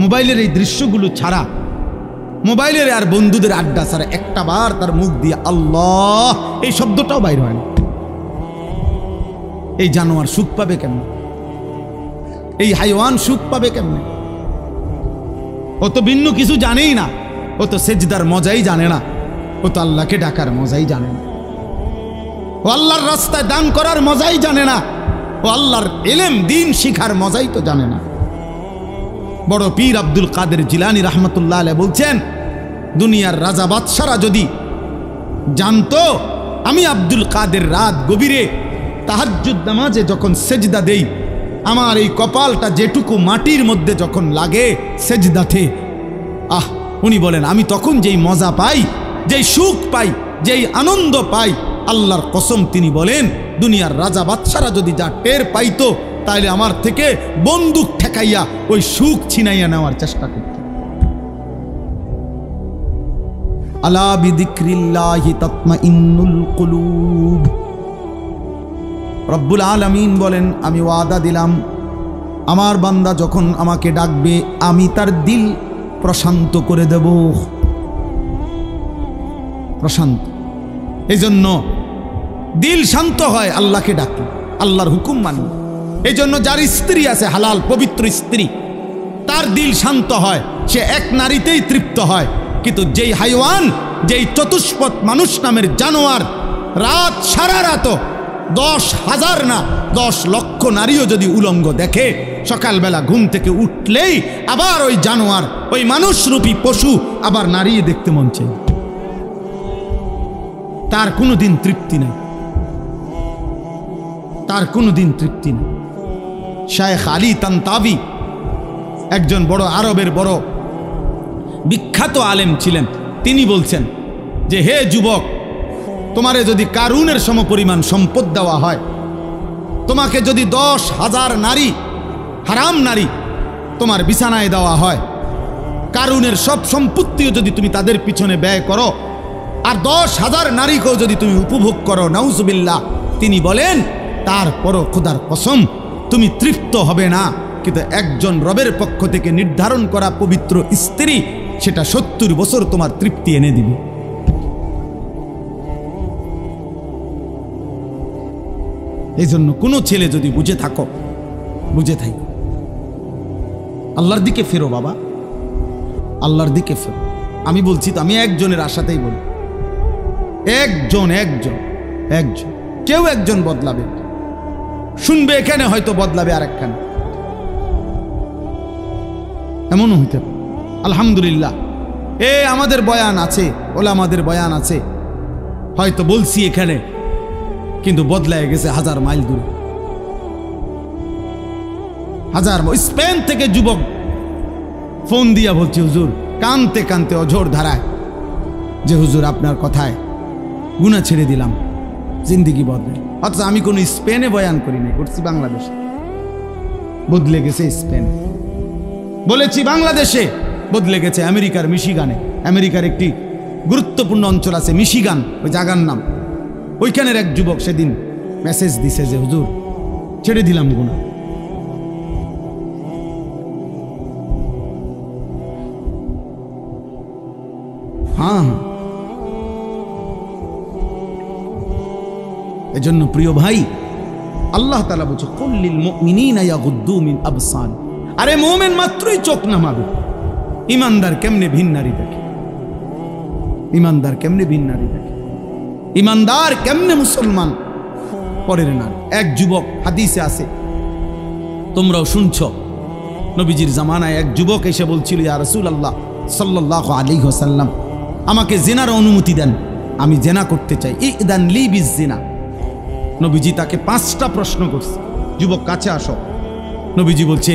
মোবাইলের এই দৃশ্যগুলো ছাড়া, মোবাইলের আর বন্ধুদের আড্ডা ছাড়া একটা বার তার মুখ দিয়ে আল্লাহ এই শব্দটাও বাইর হয় না। এই জানোয়ার সুখ পাবে কেমনে? এই হাইওয়ান সুখ পাবে কেমনে? ও তো ভিন্ন কিছু জানেই না, ও তো সেজদার মজাই জানে না, ও তো আল্লাহকে ডাকার মজাই জানে না, ও আল্লাহর রাস্তায় দান করার মজাই জানে না, ও আল্লাহর ইলম দ্বীন শিখার মজাই তো জানে না। বড় পীর আব্দুল কাদের জিলানী রাহমাতুল্লাহ আলাইহি বলছেন, দুনিয়ার রাজা বাদশারা যদি জানতো আমি আব্দুল কাদের রাত গভীরে তাহাজ্জুদ নামাজে যখন সেজদা দেই, আমার এই কপালটা যেটুকু মাটির মধ্যে যখন লাগে সেজদাতে, উনি বলেন আমি তখন যেই মজা পাই, যেই সুখ পাই, যেই আনন্দ পাই, আল্লাহর কসম তিনি বলেন দুনিয়ার রাজা বাদশারা যদি যা টের পাইতো, তাইলে আমার থেকে বন্দুক ঠেকাইয়া ওই সুখ ছিনাইয়া নেওয়ার চেষ্টা করত। আলা বিযিকরিল্লাহি তাতমাইন্নুল কুলুব। রব্বুল আলামিন বলেন আমি ওয়াদা দিলাম আমার বান্দা যখন আমাকে ডাকবে আমি তার দিল প্রশান্ত করে দেব, প্রশান্ত। এই জন্য দিল শান্ত হয় আল্লাহকে ডাকলে, আল্লাহর হুকুম মানলে। এই জন্য যার স্ত্রী আছে হালাল পবিত্র স্ত্রী, তার দিল শান্ত হয়, সে এক নারীতেই তৃপ্ত হয়। কিন্তু যেই হাইওয়ান, যেই চতুষ্পদ মানুষ নামের জানোয়ার রাত সারা রাত 10,000 না 10 লক্ষ নারীও যদি উলঙ্গ দেখে, সকালবেলা ঘুম থেকে উঠলেই আবার ওই জানোয়ার, ওই মানুষরূপী পশু আবার নারী দেখতে মন চায়, তার কোনোদিন তৃপ্তি নেই, তার কোনোদিন তৃপ্তি নেই। শায়েখ আলী তানতাবি একজন বড় আরবের বড় বিখ্যাত আলেম ছিলেন। তিনি বলছেন যে হে যুবক, তোমারে যদি কারুনের সমপরিমাণ সম্পদ দেওয়া হয়, তোমাকে যদি 10,000 নারী, হারাম নারী তোমার বিছানায় দেওয়া হয়, কারুনের সব সম্পত্তিও যদি তুমি তাদের পিছনে ব্যয় করো, আর 10,000 নারীকেও যদি তুমি উপভোগ করো, নাউজুবিল্লাহ, তিনি বলেন তারপরও খোদার কসম তুমি তৃপ্ত হবে না। কিন্তু একজন রবের পক্ষ থেকে নির্ধারণ করা পবিত্র স্ত্রী, সেটা 70 বছর তোমার তৃপ্তি এনে দিবে। এই জন্য কোনো ছেলে যদি বুঝে থাকো, বুঝে থাকো, আল্লাহর দিকে ফেরো বাবা, আল্লাহর দিকে ফেরো। আমি বলছি তো, আমি একজনের আশাতেই বলি, একজন কেউ একজন বদলাবে, শুনবে এখানে হয়তো বদলাবে আরেকখানে, এমনও হইতে পারে। আলহামদুলিল্লাহ, আমাদের বয়ান আছে, ওলামাদের বয়ান আছে, হয়তো বলছি এখানে, কিন্তু বদলায় গেছে 1000 মাইল দূরে। 1000 স্পেন থেকে যুবক ফোন দিয়া বলছে হুজুর, কানতে কানতে অঝোর ধারায় যে হুজুর আপনার কথায় গুনাহ ছেড়ে দিলাম, জিন্দেগি বদলে। অথচ আমি কোনো স্পেনে বয়ান করি নাই, করছি বাংলাদেশে। বদলে গেছে স্পেন, বলেছি বাংলাদেশে, বদলে গেছে আমেরিকার মিশিগানে। আমেরিকার একটি গুরুত্বপূর্ণ অঞ্চল আছে মিশিগান, ওই জায়গার নাম। ওইখানের এক যুবক সেদিন মেসেজ দিছে যে হুজুর ছেড়ে দিলাম গুনাহ। হ্যাঁ, এজন্য প্রিয় ভাই, আল্লাহ তাআলা বলছে কুল্লিল মুমিনিনা ইয়াগুদ্দু মিন আবসার। আরে মুমিন মাত্রই চোখ নামাবে। ইমানদার কেমনে ভিন্নারি দেখে? ইমানদার কেমনে ভিন্নারি দেখে? ইমানদার কেমনে মুসলমান পরের না? এক যুবক, হাদিসে আছে, তোমরাও শুনছো, নবীজির জামানায় এক যুবক এসে বলছিল, ইয়া রাসূলুল্লাহ সাল্লাল্লাহু আলাইহি ওয়াসাল্লাম, আমাকে জিনার অনুমতি দেন, আমি জিনা করতে চাই, ইদান লি বিজিনা। নবীজি তাকে 5টা প্রশ্ন করছে, যুবক কাছে আসো। নবীজি বলছে,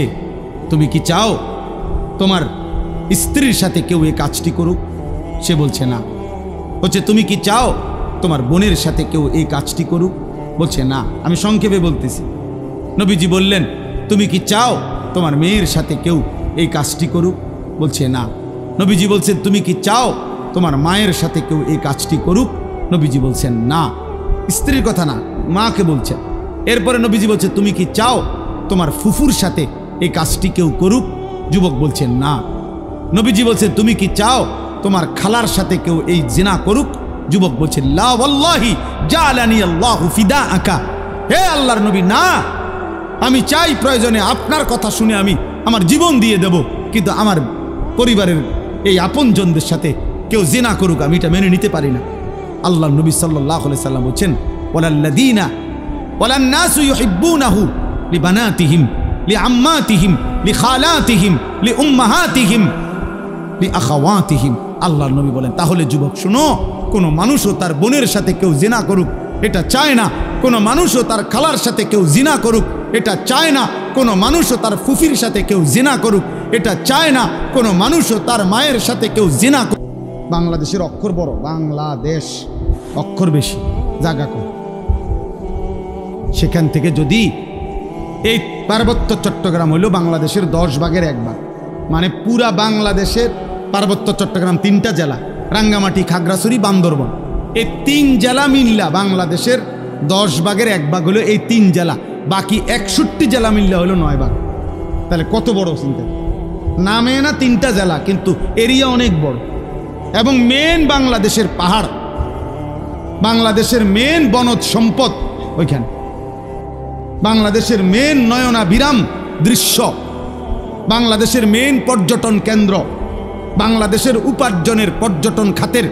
তুমি কি চাও তোমার স্ত্রীর সাথে কেউ এই কাজটি করুক? সে বলছে না। বলছে, তুমি কি চাও তোমার বোনের সাথে কেউ এই কাজটি করুক? বলছে না। আমি সংক্ষেপে বলতেছি। নবীজি বললেন, তুমি কি চাও তোমার মেয়ের সাথে কেউ এই কাজটি করুক? বলছে না। নবীজি বলছেন, তুমি কি চাও তোমার মায়ের সাথে কেউ এই কাজটি করুক? নবীজি বলছেন না। স্ত্রীর কথা না, মাকে বলছেন। এরপরে নবীজি বলছে, তুমি কি চাও তোমার ফুফুর সাথে এই কাজটি কেউ করুক? যুবক বলছেন না। নবীজি বলছেন, তুমি কি চাও তোমার খালার সাথে কেউ এই জিনা করুক? যুবক বলছেন, লা ওয়াল্লাহি জালানি আল্লাহু ফিদাআকা। হে আল্লাহর নবী, না, আমি চাই প্রয়োজনে আপনার কথা শুনে আমি আমার জীবন দিয়ে দেব, কিন্তু আমার পরিবারের এই আপনজনদের সাথে কেউ জিনা করুক আমি এটা মেনে নিতে পারি না। আল্লাহর নবী সাল্লাল্লাহু আলাইহি সাল্লাম বলেন, ওয়ালাল্লাযীনা ওয়ালান্নাসু ইউহিব্বুনাহু লিবানাতিহিম লিআম্মাতিহিম লিখালাতিহিম লিউম্মাহাতিহিম লিআখাওয়াতিহিম। আল্লাহর নবী বলেন, তাহলে যুবক শুনো, কোনো মানুষও তার বোনের সাথে কেউ জিনা করুক এটা চায় না। কোনো মানুষও তার খালার সাথে কেউ জিনা করুক এটা চায় না। কোনো মানুষও তার ফুফির সাথে কেউ জিনা করুক এটা চায় না। কোনো মানুষও তার মায়ের সাথে কেউ জিনা করুক। বাংলাদেশের অক্ষর বড়, বাংলাদেশ অক্ষর বেশি, জায়গা কম। সেখান থেকে যদি এই পার্বত্য চট্টগ্রাম হইল বাংলাদেশের 10 ভাগের 1 ভাগ, মানে পুরা বাংলাদেশের পার্বত্য চট্টগ্রাম 3টা জেলা, রাঙ্গামাটি, খাগড়াছড়ি, বান্দরবান, এই 3 জেলা মিল্লা বাংলাদেশের 10 ভাগের 1 ভাগ হলো এই 3 জেলা। বাকি 61 জেলা মিল্লা হলো 9 ভাগ। তাহলে কত বড় চিন্তা! নামে না 3টা জেলা, কিন্তু এরিয়া অনেক বড়। এবং মেন বাংলাদেশের পাহাড়, বাংলাদেশের মেন বনজ সম্পদ ওইখানে, বাংলাদেশের মেন নয়নাভিরাম দৃশ্য, বাংলাদেশের মেন পর্যটন কেন্দ্র, বাংলাদেশের উপার্জনের পর্যটন খাতের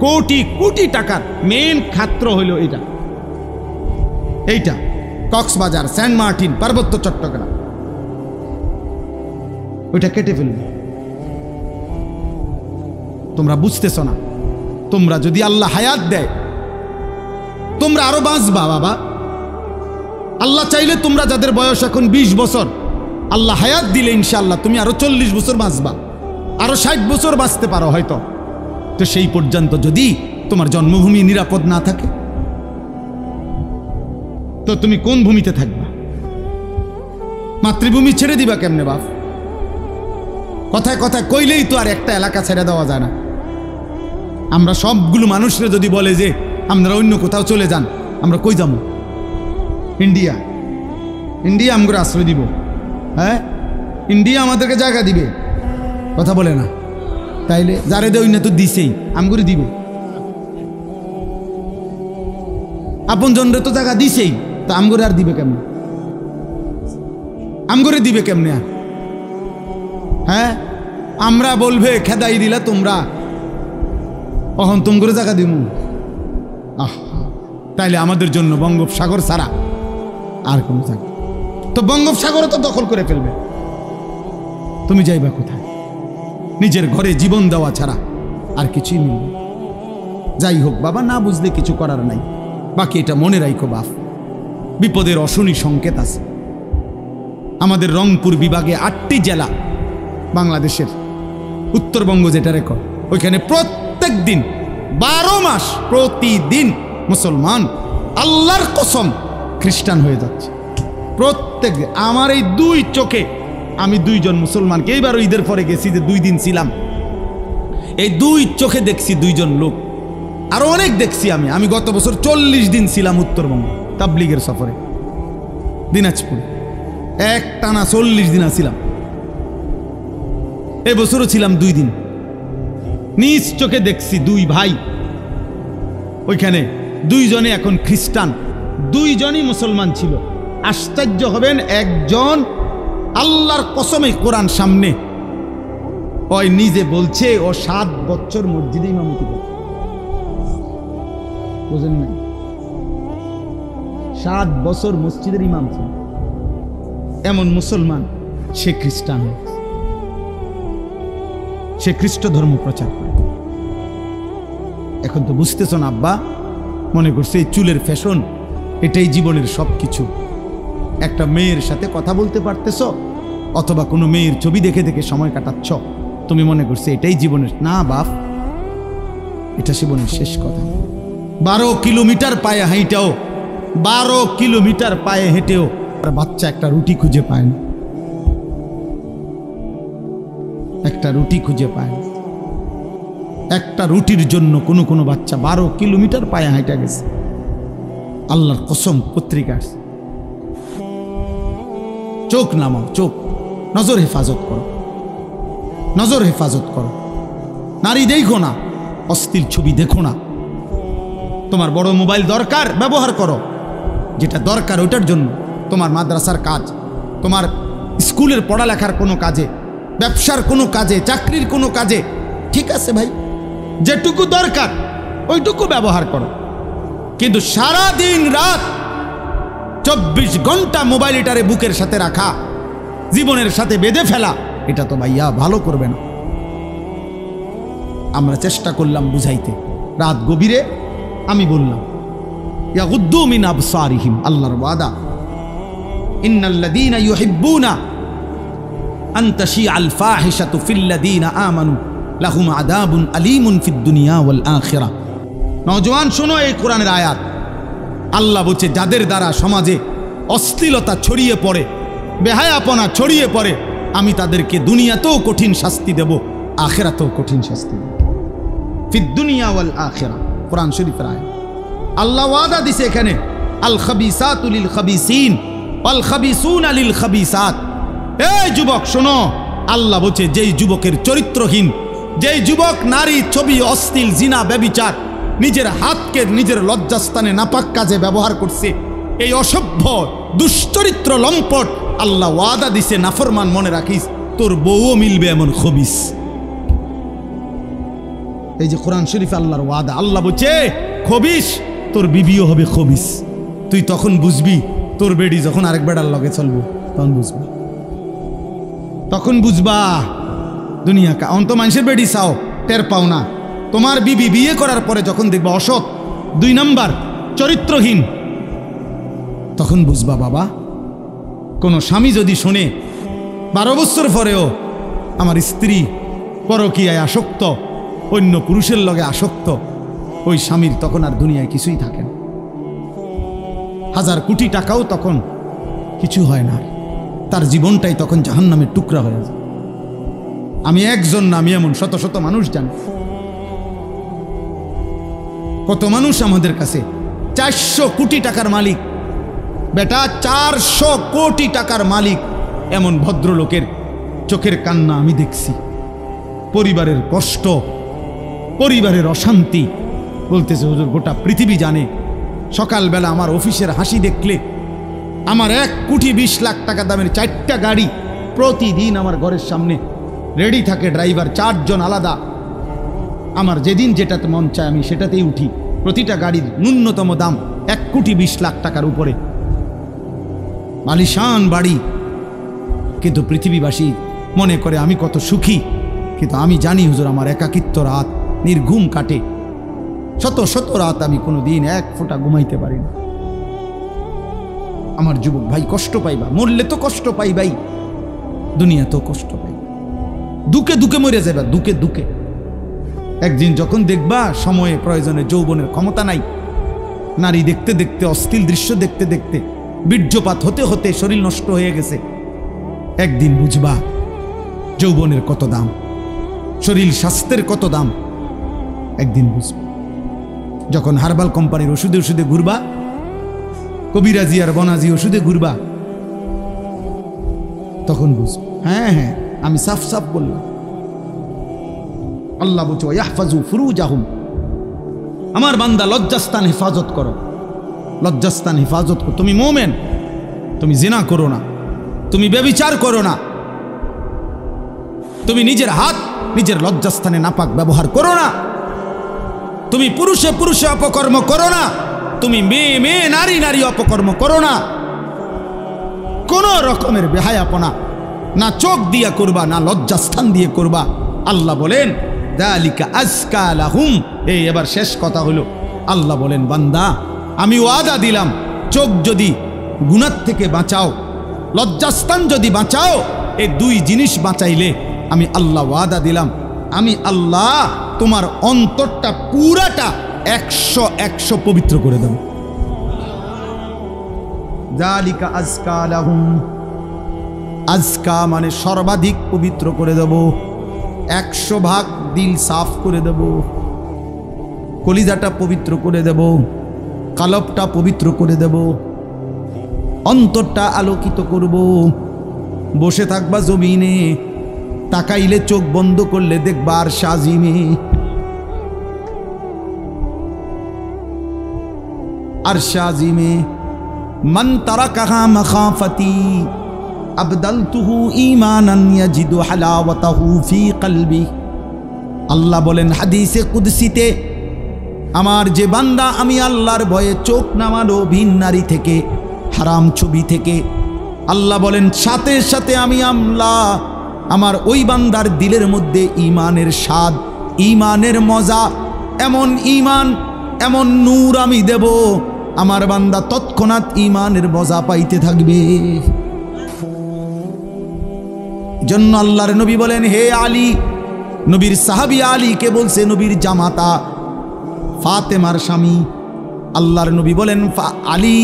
কোটি কোটি টাকার মেন খাত্র হইল এইটা কক্সবাজার, সেন্ট মার্টিন, পার্বত্য চট্টগ্রাম। ওইটা কেটে ফেলবে। তোমরা বুঝতেছ না। তোমরা যদি আল্লাহ হায়াত দেয়, তোমরা আরো বাঁচবা বাবা। আল্লাহ চাইলে তোমরা যাদের বয়স এখন 20 বছর, আল্লাহ হায়াত দিলে ইনশাআল্লাহ তুমি আরো 40 বছর বাঁচবা, আরো 60 বছর বাঁচতে পারো হয়তো। তো সেই পর্যন্ত যদি তোমার জন্মভূমি নিরাপদ না থাকে, তো তুমি কোন ভূমিতে থাকবা? মাতৃভূমি ছেড়ে দিবা কেমনে বাপ? কথায় কথায় কইলেই তো আর একটা এলাকা ছেড়ে দেওয়া যায় না। আমরা সবগুলো মানুষরা যদি বলে যে আমরা অন্য কোথাও চলে যান, আমরা কই যাবো? ইন্ডিয়া। ইন্ডিয়া আমগরে আশ্রয় দিব? হ্যাঁ, ইন্ডিয়া আমাদেরকে জায়গা দিবে? কথা বলে না। তাইলে যারে দেয় না তো দিছেই, আমগরে দিবে। আপন জনরে তো জায়গা দিছেই, তো আমগরে আর দিবে কেমনে? আমগরে দিবে কেমনে আর? হ্যাঁ, আমরা বলবে খেদাই দিলা তোমরা, অহন তুম করে জায়গা দিব। তাইলে আমাদের জন্য বঙ্গোপসাগর ছাড়া আর কোন জায়গা? তো বঙ্গোপসাগরও তো দখল করে ফেলবে। তুমি যাইবা কোথায়? নিজের ঘরে জীবন দেওয়া ছাড়া আর কিছুই মিলবে। যাই হোক বাবা, না বুঝলে কিছু করার নাই। বাকি এটা মনে রাখো বাপ, বিপদের অশনি সংকেত আছে। আমাদের রংপুর বিভাগে 8টি জেলা বাংলাদেশের, উত্তরবঙ্গ যেটা রেকর্ড, ওইখানে প্রত্যেক দিন 12 মাস প্রতিদিন মুসলমান আল্লাহর কসম খ্রিস্টান হয়ে যাচ্ছে। প্রত্যেক আমার এই 2 চোখে আমি 2 জন মুসলমানকে, এইবার ঈদের পরে গেছি যে 2 দিন ছিলাম, এই 2 চোখে দেখছি 2 জন লোক। আরো অনেক দেখছি আমি গত বছর 40 দিন ছিলাম উত্তরবঙ্গ তাবলিগের সফরে, দিনাজপুরে এক টানা 40 দিন ছিলাম। এবছরও ছিলাম 2 দিন। নিজ চোখে দেখছি 2 ভাই ওইখানে, 2 জনে এখন খ্রিস্টান, 2 জনই মুসলমান ছিল। আশ্চর্য হবেন, একজন আল্লাহর কসমে কোরআন সামনে ওই নিজে বলছে ও 7 বছর মসজিদে ইমামতি করে। বুঝেন না, 7 বছর মসজিদের ইমাম ছিল। এমন মুসলমান সে খ্রিস্টান হয়েছে, সে খ্রিস্ট ধর্ম প্রচার করে। এখন তো বুঝতেছ না আব্বা, মনে করছে এই চুলের ফ্যাশন এটাই জীবনের সবকিছু। একটা মেয়ের সাথে কথা বলতে পারতেছ অথবা কোনো মেয়ের ছবি দেখে দেখে সময় কাটাচ্ছ, তুমি মনে করছে এটাই জীবনের। না বাপ, এটা জীবনের শেষ কথা। 12 কিলোমিটার পায়ে হাঁটাও, 12 কিলোমিটার পায়ে হেঁটেও বাচ্চা একটা রুটি খুঁজে পায় না, একটা রুটি খুঁজে পায় না। একটা রুটির জন্য কোনো কোনো বাচ্চা 12 কিলোমিটার পায়ে হাঁটা গেছে। আল্লাহর কসম, পত্রিকা চোখ নামাও, চোখ নজর হেফাজত করো, নজর হেফাজত করো। নারী দেখো না, অশ্লীল ছবি দেখো না। তোমার বড় মোবাইল দরকার, ব্যবহার করো, যেটা দরকার ওইটার জন্য। তোমার মাদ্রাসার কাজ, তোমার স্কুলের পড়ালেখার কোনো কাজে, ব্যবসার কোনো কাজে, চাকরির কোনো কাজে, ঠিক আছে ভাই, যেটুকু দরকার ওইটুকু ব্যবহার করো। কিন্তু সারা দিন রাত 24 ঘন্টা মোবাইলটারে বুকের সাথে রাখা, জীবনের সাথে বেঁধে ফেলা, এটা তো ভাইয়া ভালো করবে না। আমরা চেষ্টা করলাম বুঝাইতে, রাত গভীরে আমি বললাম ইয়াগুদ্দু মিন আবসারিহিম, আল্লাহর ওয়াদা, ইন্নাল্লাযীনা ইউহিব্বুনা আন তাশিআল ফাহিশাতু ফিল্লাযীনা আমানু লাহুম আযাবুন আলীমুন ফিদ দুনিয়া ওয়াল আখিরাহ। নওজোয়ান শোনো এই কোরআনের আয়াত। আল্লাহ বলছে যাদের দ্বারা সমাজে অশ্লীলতা ছড়িয়ে পড়ে, বেহায়াপনা ছড়িয়ে পড়ে, আমি তাদেরকে দুনিয়াতেও কঠিন শাস্তি দেব, আখিরাতেও কঠিন শাস্তি দেব। ফিদ দুনিয়া ওয়াল আখিরাহ, কোরআন শরীফের আয়াত। আল্লাহ ওয়াদা দিছে এখানে, আল খাবিসাতু লিল খাবিসিন ওয়াল খাবিসুনা লিল খাবিসাত। এই যুবক শোনো, আল্লাহ বলছে যেই যুবকের চরিত্রহীন, যেই যুবক নারী ছবি, অশ্লীল, জিনা, ব্যভিচার, নিজের হাতকে নিজের লজ্জাস্থানে নাপাক কাজে ব্যবহার করছে, এই অসভ্য দুশ্চরিত্র লম্পট, আল্লাহ ওয়াদা দিছে নাফরমান, মনে রাখিস তোর বউও মিলবে এমন খবিস। এই যে কোরআন শরীফ আল্লাহর ওয়াদা, আল্লাহ বলছে খবিস, তোর বিবিও হবে খবিস। তুই তখন বুঝবি, তোর বেডি যখন আরেক বেড়ার লগে চলবো তখন বুঝবি, তখন বুঝবা দুনিয়া কা। অন্ত মানুষের বেডি চাও, টের পাও না। তোমার বিবি বিয়ে করার পরে যখন দেখবা অসৎ, 2 নাম্বার চরিত্রহীন, তখন বুঝবা বাবা। কোনো স্বামী যদি শোনে 12 বছর পরেও আমার স্ত্রী পরকীয়ায় আসক্ত, অন্য পুরুষের লগে আসক্ত, ওই স্বামীর তখন আর দুনিয়ায় কিছুই থাকে না। 1000 কোটি টাকাও তখন কিছু হয় না, তার জীবনটাই তখন জাহান্নামের টুকরা হয়ে যায়। আমি একজন না, আমি এমন শত শত মানুষ জানি। কত মানুষ আমাদের কাছে 400 কোটি টাকার মালিক, বেটা 400 কোটি টাকার মালিক, এমন ভদ্রলোকের চোখের কান্না আমি দেখছি। পরিবারের কষ্ট, পরিবারের অশান্তি, বলতেছে হুজুর গোটা পৃথিবী জানে। সকালবেলা আমার অফিসের হাসি দেখলে, আমার 1 কোটি 20 লাখ টাকা দামের 4টা গাড়ি প্রতিদিন আমার ঘরের সামনে রেডি থাকে, ড্রাইভার 4 জন আলাদা। আমার যেদিন যেটাতে মন চায় আমি সেটাতেই উঠি। প্রতিটা গাড়ির ন্যূনতম দাম 1 কোটি 20 লাখ টাকার উপরে, আলিশান বাড়ি। কিন্তু পৃথিবীবাসী মনে করে আমি কত সুখী, কিন্তু আমি জানি হুজুর আমার একাকিত্ব রাত নির্ঘুম কাটে। শত শত রাত আমি কোনো দিন 1 ফোঁটা ঘুমাইতে পারি না। আমার যুবক ভাই কষ্ট পাইবা, মরলে তো কষ্ট পাইবাই, দুনিয়া তো কষ্ট পাই, দুঃখে দুঃখে মরে যাবে, দুঃখে দুঃখে। একদিন যখন দেখবা সময়ে প্রয়োজনে যৌবনের ক্ষমতা নাই, নারী দেখতে দেখতে, অশ্লীল দৃশ্য দেখতে দেখতে, বীর্যপাত হতে হতে শরীর নষ্ট হয়ে গেছে, একদিন বুঝবা যৌবনের কত দাম, শরীর স্বাস্থ্যের কত দাম। একদিন বুঝবা যখন হার্বাল কোম্পানির ওষুধে ওষুধে ঘুরবা, কবিরাজি আর বনাজি ওষুধে ঘুরবা, তখন বুঝবা। হ্যাঁ হ্যাঁ, আমি সাফ সাফ বললাম। আল্লাহ বলছে ইয়াহফাজু ফুরুজাহুম, আমার বান্দা লজ্জাস্থান হেফাজত করো, লজ্জাস্থান হেফাজত করো। তুমি মোমেন, তুমি জিনা করো না, তুমি ব্যভিচার করো না, তুমি নিজের হাত নিজের লজ্জাস্থানে নাপাক ব্যবহার করো না, তুমি পুরুষে পুরুষে অপকর্ম করো না, তুমি মেয়ে মেয়ে নারী নারী অপকর্ম করো না। কোন রকমের বেহায়াপনা না চোখ দিয়া করবা, না লজ্জাস্থান দিয়ে করবা। আল্লাহ বলেন যালিকা আজকা লাহুম। এই এবার শেষ কথা হলো, আল্লাহ বলেন বান্দা আমি ওয়াদা দিলাম, চোখ যদি গুনাহ থেকে বাঁচাও, লজ্জাস্থান যদি বাঁচাও, এই দুই জিনিস বাঁচাইলে আমি আল্লাহ ওয়াদা দিলাম, আমি আল্লাহ তোমার অন্তরটা পুরাটা 100 পবিত্র করে দেব। যালিকা আজকা লাহুম, আজকা মানে সর্বাধিক পবিত্র করে দেব, 100 ভাগ দিল সাফ করে দেব, কলিজাটা পবিত্র করে দেব, কালবটা পবিত্র করে দেব, অন্তরটা আলোকিত করব। বসে থাকবা জমিনে, তাকাইলে চোখ বন্ধ করলে দেখবা আর সাজিমে, আর সাজিমে মান তারাকাহা মাখাফাতি আবদালতুহু ঈমানান ইয়াজিদু হালাওয়াতাহু ফি কলবি। আল্লাহ বলেন হাদিসে কুদসিতে, আমার যে বান্দা আমি আল্লাহর ভয়ে চোখ নামালো ভিন নারী থেকে, হারাম ছবি থেকে, আল্লাহ বলেন সাথে সাথে আমি আল্লাহ আমার ওই বান্দার দিলের মধ্যে ঈমানের স্বাদ, ঈমানের মজা, এমন ঈমান এমন নূর আমি দেব, আমার বান্দা তৎক্ষণাৎ ঈমানের মজা পাইতে থাকবে। জন্য আল্লাহর নবী বলেন হে আলী, নবীর সাহাবী আলীকে বলছে নবীর জামাতা ফাতেমার স্বামী, আল্লাহর নবী বলেন আলী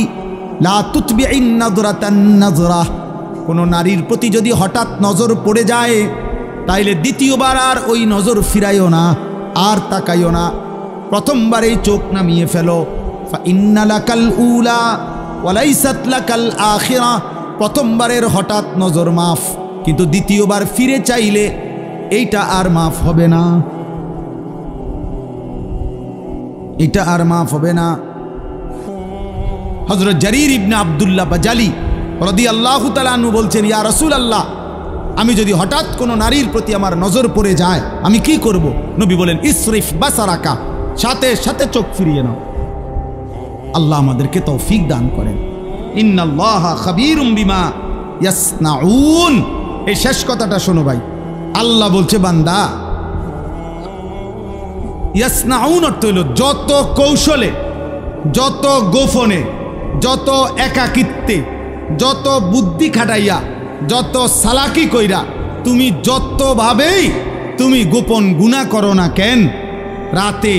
লা তুতবিইন নাযরাতান নাযরা, কোন নারীর প্রতি যদি হঠাৎ নজর পড়ে যায় তাইলে দ্বিতীয়বার আর ওই নজর ফিরাইও না, আর তাকাইও না, প্রথমবারেই চোখ নামিয়ে ফেলো। ফাইন্না লাকাল উলা ওয়া লাইসাত লাকাল আখিরা, প্রথমবারের হঠাৎ নজর মাফ, কিন্তু দ্বিতীয়বার ফিরে চাইলে এইটা আর মাফ হবে না, এটা আর মাফ হবে না। হযরত জারির ইবনে আব্দুল্লাহ বাজালি রাদিয়াল্লাহু তাআলা আনহু বলছেন ইয়া রাসূলুল্লাহ, আমি যদি হঠাৎ কোনো নারীর প্রতি আমার নজর পড়ে যায় আমি কি করব? নবী বলেন ইসরিফ বাসারাকা, সাথে সাথে চোখ ফিরিয়ে নাও। আল্লাহ আমাদেরকে তৌফিক দান করেন। ইন্নাল্লাহা খাবীরুম বিমা ইয়াসনাউন। এই শেষ কথাটা শোনো ভাই, আল্লাহ বলছে বান্দা, ইয়াসনাউন অর্থ হইল যত কৌশলে, যত গোপনে, যত একাকিত্বে, যত বুদ্ধি খাটাইয়া, যত সালাকি কইরা, তুমি যতভাবেই তুমি গোপন গুনাহ করো না কেন, রাতে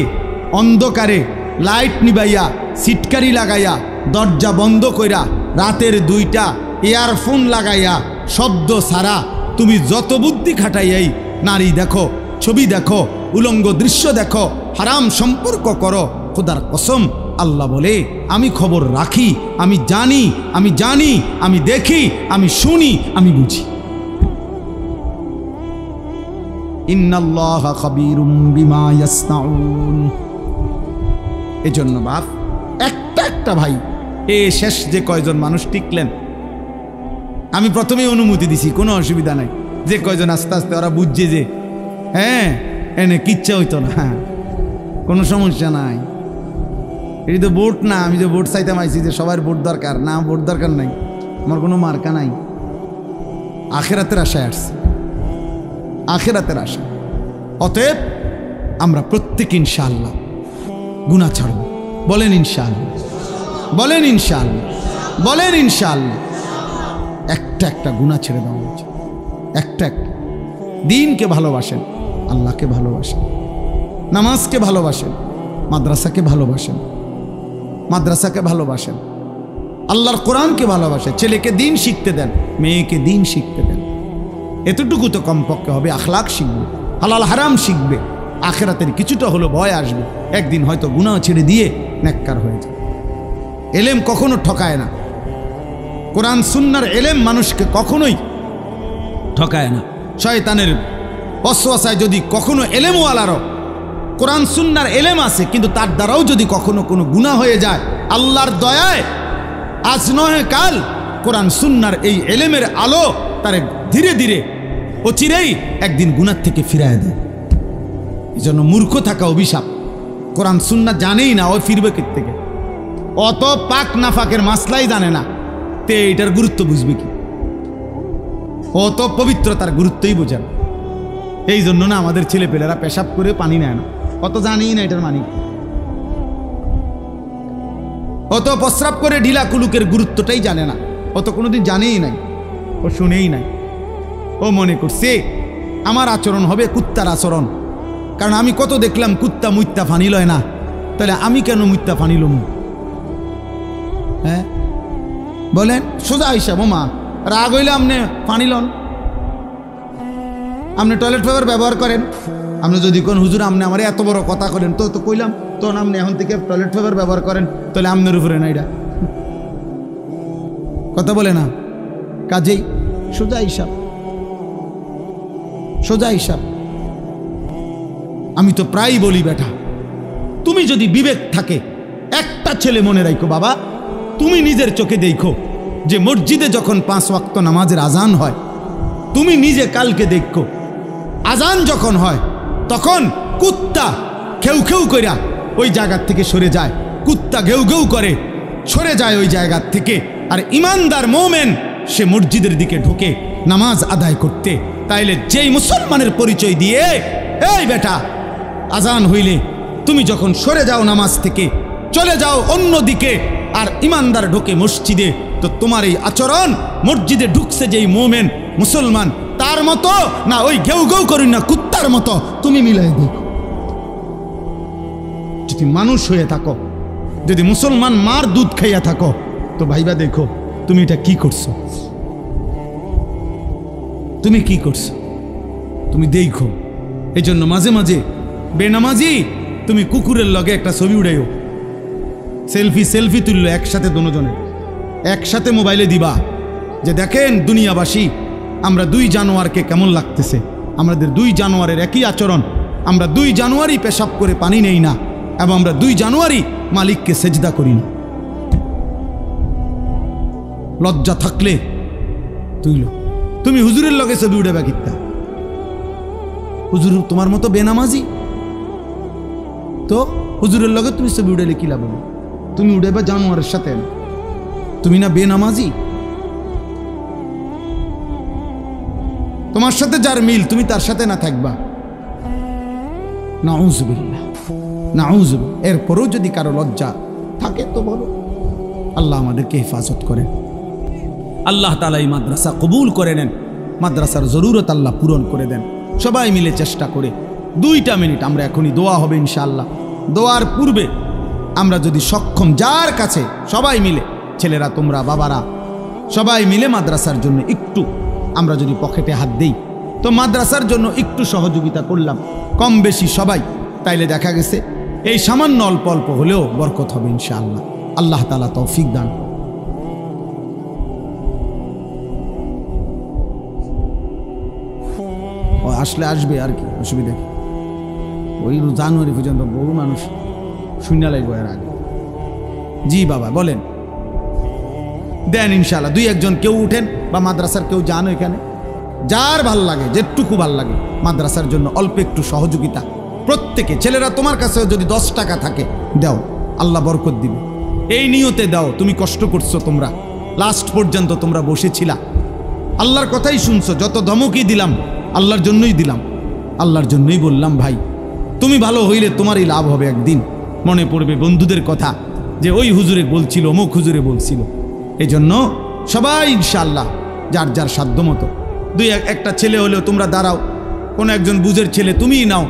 অন্ধকারে লাইট নিবাইয়া, সিটকারি লাগাইয়া, দরজা বন্ধ কইরা, রাতের 2টা ইয়ারফোন লাগাইয়া, শব্দ ছাড়া তুমি যত বুদ্ধি খাটাইয়াই নারী দেখো, ছবি দেখো, উলঙ্গ দৃশ্য দেখো, হারাম সম্পর্ক করো, খোদার কসম আল্লাহ বলে আমি খবর রাখি, আমি জানি, আমি জানি, আমি দেখি, আমি শুনি, আমি বুঝি। ইন্নাল্লাহা খাবীরুম বিমা ইয়াসনাউন। এজন্য বাপ একটা ভাই, শেষ যে কয়জন মানুষ টিকলেন, আমি প্রথমেই অনুমতি দিছি, কোনো অসুবিধা নাই, যে কয়জন আস্তে আস্তে ওরা বুঝছে যে হ্যাঁ এনে কিচ্ছা হইতো না, হ্যাঁ কোনো সমস্যা নাই, এটি তো ভোট না, আমি যে ভোট চাইতাম আইছি যে সবার ভোট দরকার না, ভোট দরকার নাই, আমার কোনো মার্কা নাই, আখেরাতের আশায় আসছে, আখেরাতের আশা। অতএব আমরা প্রত্যেক ইনশাআল্লাহ গুনাহ ছাড়ব। বলেন ইনশাআল্লাহ, বলেন ইনশাআল্লাহ, বলেন ইনশাআল্লাহ। একটা গুনাহ ছেড়ে দেওয়া উচিত, একটা দিনকে ভালোবাসেন, আল্লাহকে ভালোবাসেন, নামাজকে ভালোবাসেন, মাদ্রাসাকে ভালোবাসেন, মাদ্রাসাকে ভালোবাসেন, আল্লাহর কোরআনকে ভালোবাসেন, ছেলেকে দিন শিখতে দেন, মেয়েকে দিন শিখতে দেন। এতটুকু তো কমপক্ষে হবে। আখলাক শিখবে, হালাল হারাম শিখবে, আখেরাতের কিছুটা হলো ভয় আসবে, একদিন হয়তো গুনাহ ছেড়ে দিয়ে নেককার হয়ে যাবে। এলেম কখনো ঠকায় না, কোরআন সুন্নাহর এলেম মানুষকে কখনোই ঠকায় না। শয়তানের ওয়াসওয়াসায় যদি কখনো এলেমওয়ালারও কোরআন সুন্নাহর এলেম আছে, কিন্তু তার দ্বারাও যদি কখনো কোনো গুনাহ হয়ে যায়, আল্লাহর দয়ায় আজ নয় কাল কোরআন সুন্নাহর এই এলেমের আলো তারে ধীরে ধীরে অচিরেই একদিন গুনাহ থেকে ফিরায় দেয়। এই জন্য মূর্খ থাকা অভিশাপ। কোরআন সুন্নাহ জানেই না, ও ফিরবে কোথা থেকে? অত পাক নাফাকের মাসলাই জানে না, তে এটার গুরুত্ব বুঝবে কি? অত পবিত্রতার গুরুত্বই বোঝেন। এই জন্য না আমাদের ছেলেপেলেরা পেশাব করে পানি নেয় না, অত জানেই না এটার মানি। অত প্রস্রাব করে ঢিলা কুলুকের গুরুত্বটাই জানে না, অত কোনোদিন জানেই নাই, ও শুনেই নাই। ও মনে করছে আমার আচরণ হবে কুত্তার আচরণ, কারণ আমি কত দেখলাম কুত্তা মুত্তা ফানি লয় না, তাহলে আমি কেন মুত্তা ফানি লম? হ্যাঁ বলেন, সোজা হিসাব। মা রাগ হইলে আপনি পানি লন, আপনি টয়লেট পেপার ব্যবহার করেন। আপনি যদি কোন হুজুর আপনি আমার এত বড় কথা করেন, তো তো কইলাম তখন আপনি এখন থেকে টয়লেট পেপার ব্যবহার করেন, তাহলে আপনার উপরে না এটা কথা বলে না। কাজেই সোজা হিসাব, সোজা হিসাব। আমি তো প্রায় বলি, বেটা তুমি যদি বিবেক থাকে, একটা ছেলে মনে রাখো বাবা, তুমি নিজের চোখে দেখো যে মসজিদে যখন 5 ওয়াক্ত নামাজের আজান হয়, তুমি নিজে কালকে দেখো আজান যখন হয় তখন কুত্তা খেউ খেউ কইরা ওই জায়গার থেকে সরে যায়, কুত্তা ঘেউ ঘেউ করে সরে যায় ওই জায়গার থেকে, আর ইমানদার মোমেন সে মসজিদের দিকে ঢোকে নামাজ আদায় করতে। তাইলে যেই মুসলমানের পরিচয় দিয়ে, এই বেটা আজান হইলে তুমি যখন সরে যাও নামাজ থেকে, চলে যাও অন্য দিকে, আর ইমানদার ঢোকে মসজিদে, তো তোমার এই আচরণ মসজিদে ঢুকছে যেই মোমেন মুসলমান তার মতো না ওই ঘেউ ঘেউ করি না কুত্তার মতো, তুমি মিলাই দেখো। যদি মানুষ হয়ে থাকো, যদি মুসলমান মার দুধ খাইয়া থাকো, তো ভাইবা দেখো তুমি এটা কি করছো, তুমি কি করছো, তুমি দেখো। এই জন্য মাঝে মাঝে বেনামাজি তুমি কুকুরের লগে একটা ছবি উড়াইও, সেলফি সেলফি তুললো একসাথে, দুজনের একসাথে মোবাইলে দিবা যে দেখেন দুনিয়াবাসী আমরা 2 জানুয়ারকে কেমন লাগতেছে, আমাদের 2 জানুয়ারের একই আচরণ, আমরা 2 জানুয়ারি পেশাব করে পানি নেই না, এবং আমরা 2 জানুয়ারি মালিককে সেজদা করি না। লজ্জা থাকলে তুইল, তুমি হুজুরের লগে ছবি উড়াবা কিত্তা? হুজুর তোমার মতো বেনামাজি, তো হুজুরের লগে তুমি ছবি উড়াইলে কি লাভ? তুমি উড়াইবা জানোয়ারের সাথে, তুমি না বেনামাজি? তোমার সাথে যার মিল তুমি তার সাথে না থাকবা, নাউযুবিল্লাহ নাউযুবিল্লাহ। এরপরও যদি কারো লজ্জা থাকে তো বলো। আল্লাহ আমাদেরকে হেফাজত করেন, আল্লাহ তাআলা এই মাদ্রাসা কবুল করে নেন, মাদ্রাসার জরুরত আল্লাহ পূরণ করে দেন। সবাই মিলে চেষ্টা করে 2টা মিনিট আমরা এখনই দোয়া হবে ইনশাআল্লাহ। দোয়ার পূর্বে আমরা যদি সক্ষম যার কাছে সবাই মিলে, ছেলেরা তোমরা বাবারা সবাই মিলে মাদ্রাসার জন্য একটু আমরা যদি পকেটে হাত দেই, তো মাদ্রাসার জন্য একটু সহযোগিতা করলাম কম বেশি সবাই, তাইলে দেখা গেছে এই সামান্য অল্প অল্প হলেও বরকত হবে ইনশাআল্লাহ। আল্লাহ তাআলা তৌফিক দান। আসলে আসবে আর কি, অসুবিধা কি? ওই জানুয়ারি পর্যন্ত বহু মানুষ শূন্য লাগবে এর আগে। জি বাবা বলেন, দেন ইনশাআল্লাহ। 2-1 কেউ উঠেন বা মাদ্রাসার কেউ যান এখানে, যার ভাল লাগে যেটুকু ভাল লাগে মাদ্রাসার জন্য অল্প একটু সহযোগিতা প্রত্যেকে। ছেলেরা তোমার কাছে যদি 10 টাকা থাকে দাও, আল্লাহ বরকত দিবে, এই নিয়তে দাও। তুমি কষ্ট করছো, তোমরা লাস্ট পর্যন্ত তোমরা বসেছিলা, আল্লাহর কথাই শুনছো, যত ধমকই দিলাম আল্লাহর জন্যই দিলাম, আল্লাহর জন্যই বললাম ভাই তুমি ভালো হইলে তোমারই লাভ হবে। একদিন মনে পড়বে বন্ধুদের কথা যে ওই হুজুরে বলছিল, অমুক হুজুরে বলছিল। এই জন্য সবাই ইনশাআল্লাহ যার যার সাধ্য মতো 2-1টা ছেলে হলেও তোমরা দাঁড়াও, কোনো একজন বুঝের ছেলে তুমিই নাও,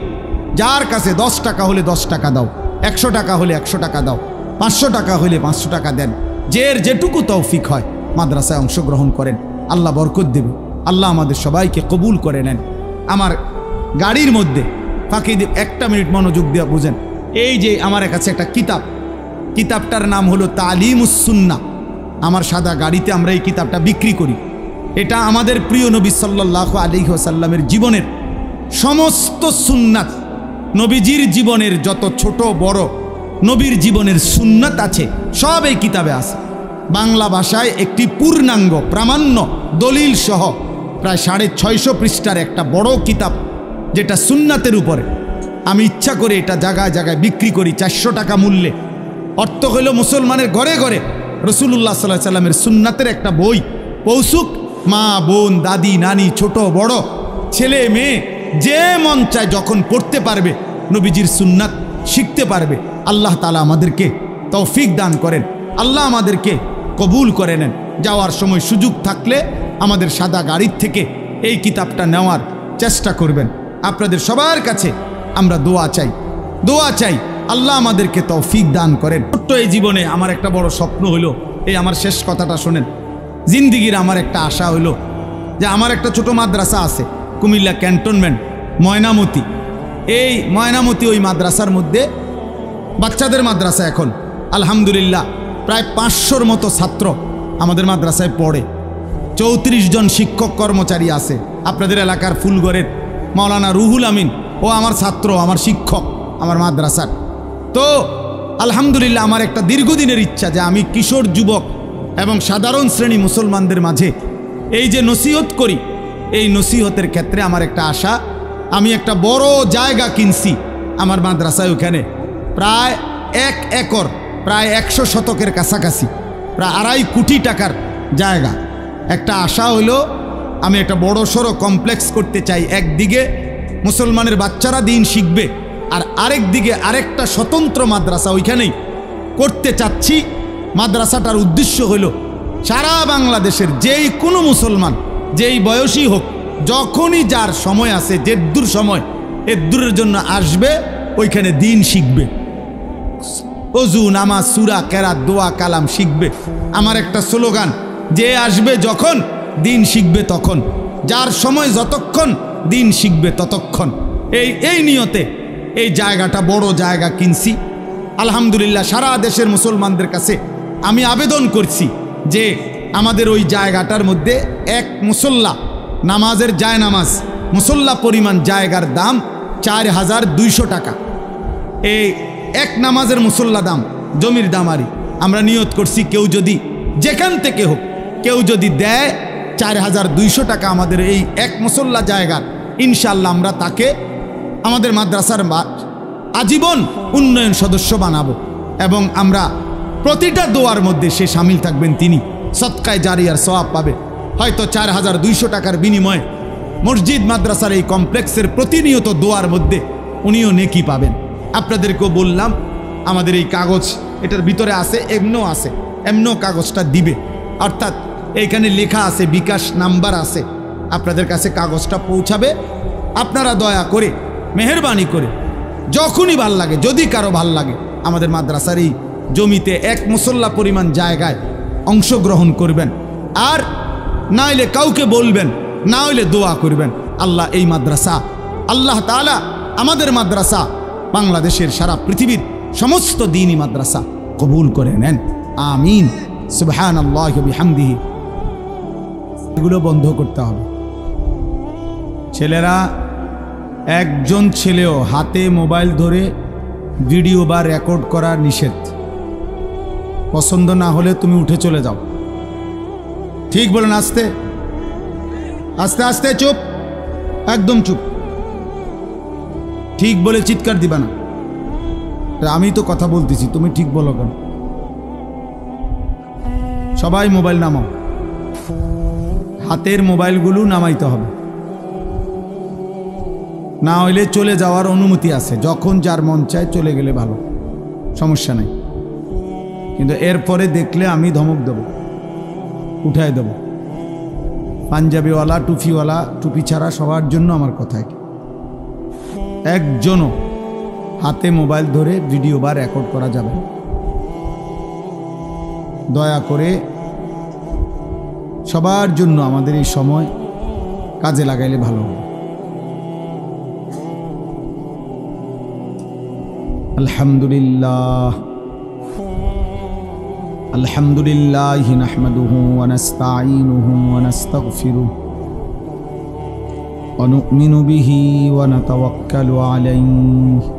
যার কাছে 10 টাকা হলে 10 টাকা দাও, 100 টাকা হলে 100 টাকা দাও, 500 টাকা হলে 500 টাকা দেন। যেটুকু তৌফিক হয় মাদ্রাসায় অংশগ্রহণ করেন, আল্লাহ বরকত দেবে। আল্লাহ আমাদের সবাইকে কবুল করে নেন। আমার গাড়ির মধ্যে ফাঁকি দিয়ে 1 মিনিট মনোযোগ দিয়ে বুঝেন, এই যে আমার কাছে একটা কিতাবটার নাম হলো তালিমুস সুন্নাহ। আমার সাদা গাড়িতে আমরা এই কিতাবটা বিক্রি করি। এটা আমাদের প্রিয় নবী সাল্লাল্লাহু আলাইহি ওয়াসাল্লামের জীবনের সমস্ত সুন্নাত, নবীজির জীবনের যত ছোট বড় নবীর জীবনের সুন্নাত আছে সব এই কিতাবে আছে। বাংলা ভাষায় একটি পূর্ণাঙ্গ প্রামাণ্য দলিল সহ প্রায় 650 পৃষ্ঠার একটা বড় কিতাব, যেটা সুন্নাতের উপরে। আমি ইচ্ছা করে এটা জায়গায় জায়গায় বিক্রি করি 400 টাকা মূল্যে। অর্থ হইল মুসলমানের ঘরে ঘরে রাসূলুল্লাহ সাল্লাল্লাহু আলাইহি সাল্লামের সুন্নাতের একটা বই পৌঁছুক। মা বোন দাদি নানি ছোট বড় ছেলে মেয়ে যে মন চায় যখন পড়তে পারবে, নবীজির সুন্নাত শিখতে পারবে। আল্লাহ তাআলা আমাদেরকে তৌফিক দান করেন, আল্লাহ আমাদেরকে কবুল করে নেন। যাওয়ার সময় সুযোগ থাকলে আমাদের সাদা গাড়ির থেকে এই কিতাবটা নেওয়ার চেষ্টা করবেন। আপনাদের সবার কাছে আমরা দোয়া চাই আল্লাহ আমাদেরকে তৌফিক দান করেন। ছোট্ট এই জীবনে আমার একটা বড় স্বপ্ন হলো, এই আমার শেষ কথাটা শোনেন, জিন্দিগির আমার একটা আশা হলো যে আমার একটা ছোট মাদ্রাসা আছে কুমিল্লা ক্যান্টনমেন্ট ময়নামতি। এই ময়নামতি ওই মাদ্রাসার মধ্যে বাচ্চাদের মাদ্রাসা, এখন আলহামদুলিল্লাহ প্রায় 500-র মতো ছাত্র আমাদের মাদ্রাসায় পড়ে। 34 জন শিক্ষক কর্মচারী আছে। আপনাদের এলাকার ফুলগড়ের মাওলানা রুহুল আমিন ও আমার ছাত্র, আমার শিক্ষক আমার মাদ্রাসার। তো আলহামদুলিল্লাহ আমার একটা দীর্ঘদিনের ইচ্ছা যে আমি কিশোর যুবক এবং সাধারণ শ্রেণী মুসলমানদের মাঝে এই যে নসিহত করি, এই নসিহতের ক্ষেত্রে আমার একটা আশা, আমি একটা বড় জায়গা কিনছি আমার মাদ্রাসায়। ওখানে প্রায় 1 একর, প্রায় 100 শতকের কাছাকাছি, প্রায় 2.5 কোটি টাকার জায়গা। একটা আশা হলো আমি একটা বড় সড়ো কমপ্লেক্স করতে চাই। একদিকে মুসলমানের বাচ্চারা দিন শিখবে, আর আরেক দিকে আরেকটা স্বতন্ত্র মাদ্রাসা ওইখানেই করতে চাচ্ছি। মাদ্রাসাটার উদ্দেশ্য হলো সারা বাংলাদেশের যেই কোনো মুসলমান যেই বয়সী হোক, যখনই যার সময় আছে, যে দূর সময় এর জন্য আসবে, ওইখানে দিন শিখবে, ওযু নামাজ সূরা কেরাত দোয়া কালাম শিখবে। আমার একটা স্লোগান, যে আসবে যখন দিন শিখবে তখন, যার সময় যতক্ষণ দিন শিখবে ততক্ষণ। এই নিয়তে এই জায়গাটা বড় জায়গা কিনছি। আলহামদুলিল্লাহ সারা দেশের মুসলমানদের কাছে আমি আবেদন করছি যে আমাদের ওই জায়গাটার মধ্যে এক মুসল্লা নামাজের জায়নামাজ মুসল্লা পরিমাণ জায়গার দাম 4200 টাকা। এই এক নামাজের মুসল্লা দাম, জমির দামারি আমরা নিয়ত করছি, কেউ যদি যেখান থেকে হোক কেউ যদি দেয় 4200 টাকা আমাদের এই এক মুসল্লা জায়গার, ইনশাআল্লাহ আমরা তাকে আমাদের মাদ্রাসার আজীবন উন্নয়ন সদস্য বানাবো এবং আমরা প্রতিটা দোয়ার মধ্যে সে শামিল থাকবেন। তিনি সদকায়ে জারিয়ার সওয়াব পাবে। হয়তো 4200 টাকার বিনিময়ে মসজিদ মাদ্রাসার এই কমপ্লেক্সের প্রতিনিয়ত দোয়ার মধ্যে উনিও নেকি পাবেন। আপনাদেরকেও বললাম আমাদের এই কাগজ এটার ভিতরে আছে, এমনও কাগজটা দিবে, অর্থাৎ এইখানে লেখা আছে, বিকাশ নাম্বার আছে, আপনাদের কাছে কাগজটা পৌঁছাবে। আপনারা দয়া করে মেহেরবানি করে যখনই ভাল লাগে, যদি কারো ভাল লাগে, আমাদের মাদ্রাসার এই জমিতে এক মুসল্লা পরিমাণ জায়গায় অংশগ্রহণ করবেন। আর না হইলে কাউকে বলবেন, না হইলে দোয়া করবেন। আল্লাহ এই মাদ্রাসা, আল্লাহ তাআলা আমাদের মাদ্রাসা বাংলাদেশের সারা পৃথিবীর সমস্ত দ্বীনি মাদ্রাসা কবুল করে নেন, আমিন। সুবহানাল্লাহি ওয়া বিহামদিহি। এগুলো বন্ধ করতে হবে। ছেলেরা, একজন ছেলেও হাতে মোবাইল ধরে ভিডিও বা রেকর্ড করা নিষেধ। পছন্দ না হলে তুমি উঠে চলে যাও। ঠিক বলেন? আস্তে আস্তে আস্তে, চুপ, একদম চুপ। ঠিক বলে চিৎকার দিবা না। আমি তো কথা বলতেছি, তুমি ঠিক বলো কেন? সবাই মোবাইল নামাও, হাতের মোবাইলগুলো নামাইতে হবে, না হইলে চলে যাওয়ার অনুমতি আছে। যখন যার মন চায় চলে গেলে ভালো, সমস্যা নাই, কিন্তু এরপরে দেখলে আমি ধমক দেব, উঠায় দেব। পাঞ্জাবিওয়ালা টুপিওয়ালা, টুপি ছাড়া সবার জন্য আমার কথা। একজনও হাতে মোবাইল ধরে ভিডিও বা রেকর্ড করা যাবে না। দয়া করে সবার জন্য আমাদের এই সময় কাজে লাগাইলে ভালো হবে। আলহামদুলিল্লাহ আলহামদুলিল্লাহ নাহমাদুহু ওয়া নাস্তাঈনুহু ওয়া নাস্তাগফিরুহু ওয়া নু'মিনু বিহি ওয়া নাতাওয়াক্কালু আলাইহি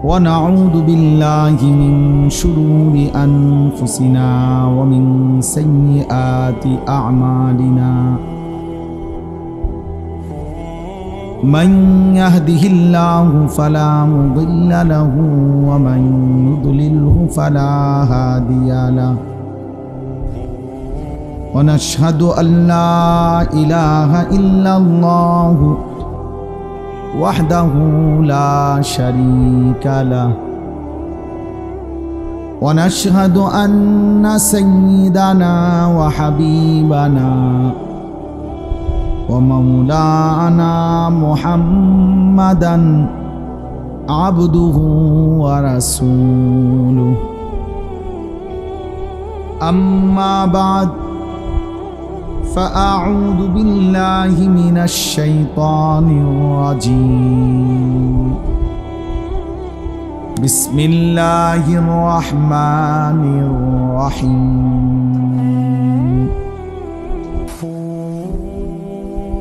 ওয়া নাউযু বিল্লাহি মিন শুরুরি আনফুসিনা ওয়া মিন সাইয়্যাতি আ'মালিনা من يهده الله فلا مضل له ومن يضلله فلا هادي له ونشهد أن لا إله إلا الله وحده لا شريك له ونشهد أن سيدنا وحبيبنا ومولانا محمدا عبده ورسوله أما بعد فأعوذ بالله من الشيطان الرجيم بسم الله الرحمن الرحيم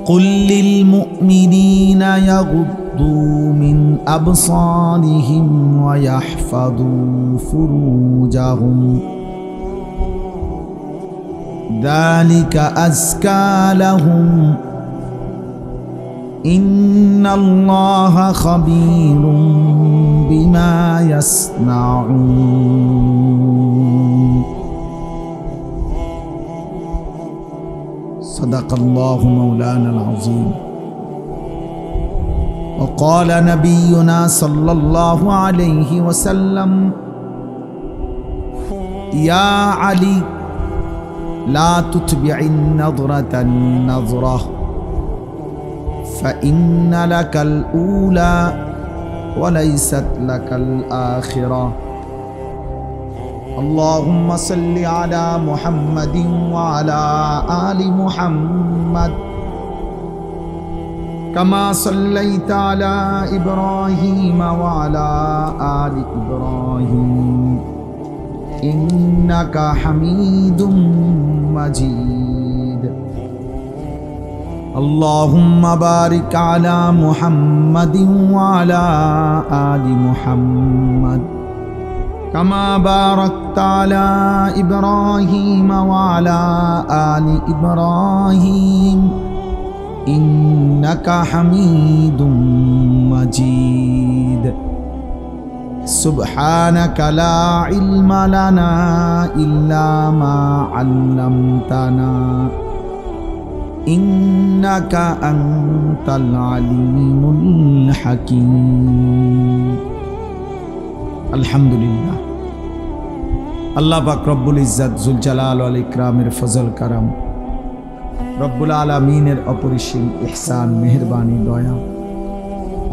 قل للمؤمنين يغضوا من أبصارهم ويحفظوا فروجهم ذلك أزكى لهم إن الله خبير بما يصنعون صدق الله مولانا العظيم وقال نبينا صلى الله عليه وسلم يا علي لا تتبع النظرة النظرة فإن لك الأولى وليست لك الآخرة اللهم صل على محمد وعلى آل محمد كما صليت على إبراهيم وعلى آل إبراهيم إنك حميد مجيد اللهم بارك على محمد وعلى آل محمد كما باركت على إبراهيم وعلى آل إبراهيم إنك حميد مجيد سبحانك لا علم لنا إلا ما علمتنا إنك أنت العليم الحكيم আলহামদুলিল্লাহ আল্লাহ পাক রব্বুল ইজ্জত জুল জালাল ওয়াল ইকরামের ফজল কারাম রব্বুল আলামিনের অপরিসীম ইহসান মেহেরবানি দয়া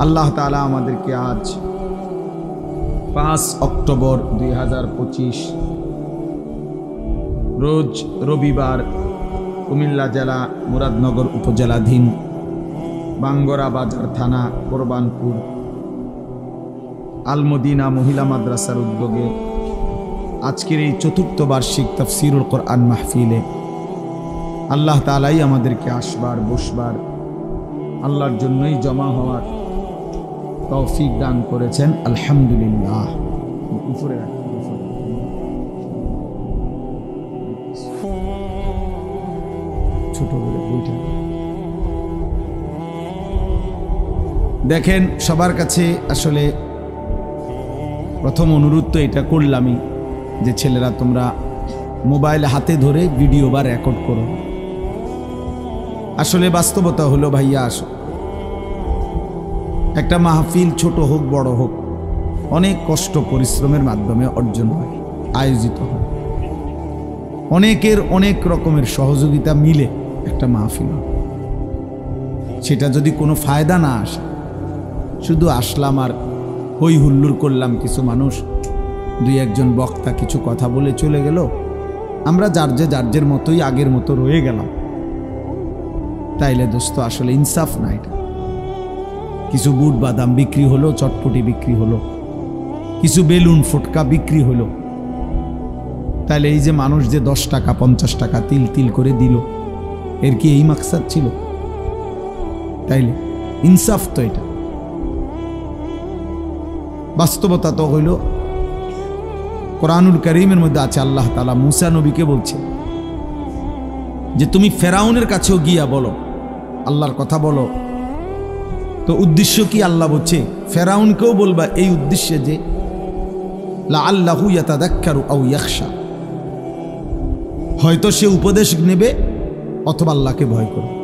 আল্লাহ তাআলা আমাদেরকে আজ 5 অক্টোবর 2025 রোজ রবিবার কুমিল্লা জেলা মুরাদনগর উপজেলাধীন বাঙ্গরা বাজার থানা কোরবানপুর আল মদিনা মহিলা মাদ্রাসার উদ্যোগে আজকের এই চতুর্থ বার্ষিক তাফসীরুল কোরআন মাহফিলে আল্লাহ তাআলাই আমাদেরকে আসবার বসবার আল্লাহর জন্যই জমা হওয়ার তৌফিক দান করেছেন আলহামদুলিল্লাহ উপরে ছোট করে বইটা দেখেন সবার কাছে আসলে প্রথম অনুরোধ তো এটা করলামই যে ছেলেরা তোমরা মোবাইল হাতে ধরে ভিডিও বা রেকর্ড করো। আসলে বাস্তবতা হলো ভাইয়া, আসো একটা মাহফিল ছোট হোক বড় হোক অনেক কষ্ট পরিশ্রমের মাধ্যমে অর্জন হয়, আয়োজিত হয়, অনেকের অনেক রকমের সহযোগিতা মিলে একটা মাহফিল হয়। সেটা যদি কোনো ফায়দা না আসে, শুধু আসলাম আর হই হুল্লোড় করলাম, কিছু মানুষ দুই একজন বক্তা কিছু কথা বলে চলে গেল, আমরা যার মতোই আগের মতো রয়ে গেলাম, তাইলে দোস্ত আসলে ইনসাফ না। এটা কিছু বুট বাদাম বিক্রি হলো, চটপটি বিক্রি হলো, কিছু বেলুন ফুটকা বিক্রি হলো, তাহলে এই যে মানুষ যে 10 টাকা 50 টাকা তিল তিল করে দিল, এর কি এই মাকসাদ ছিল? তাইলে ইনসাফ তো এটা। বাস্তবতা তো হইল, কোরআনুল কারীমের মধ্যে আছে, আল্লাহ তাআলা মুসা নবীকে বলছে যে তুমি ফেরাউনের কাছেও গিয়া বলো, আল্লাহর কথা বলো। তো উদ্দেশ্য কি? আল্লাহ বলছে ফেরাউনকেও বলবা এই উদ্দেশ্যে যে লাআল্লাহু ইয়াতাযাক্কারু আও ইয়াখশা, হয়তো সে উপদেশ নেবে অথবা আল্লাহকে ভয় করবে।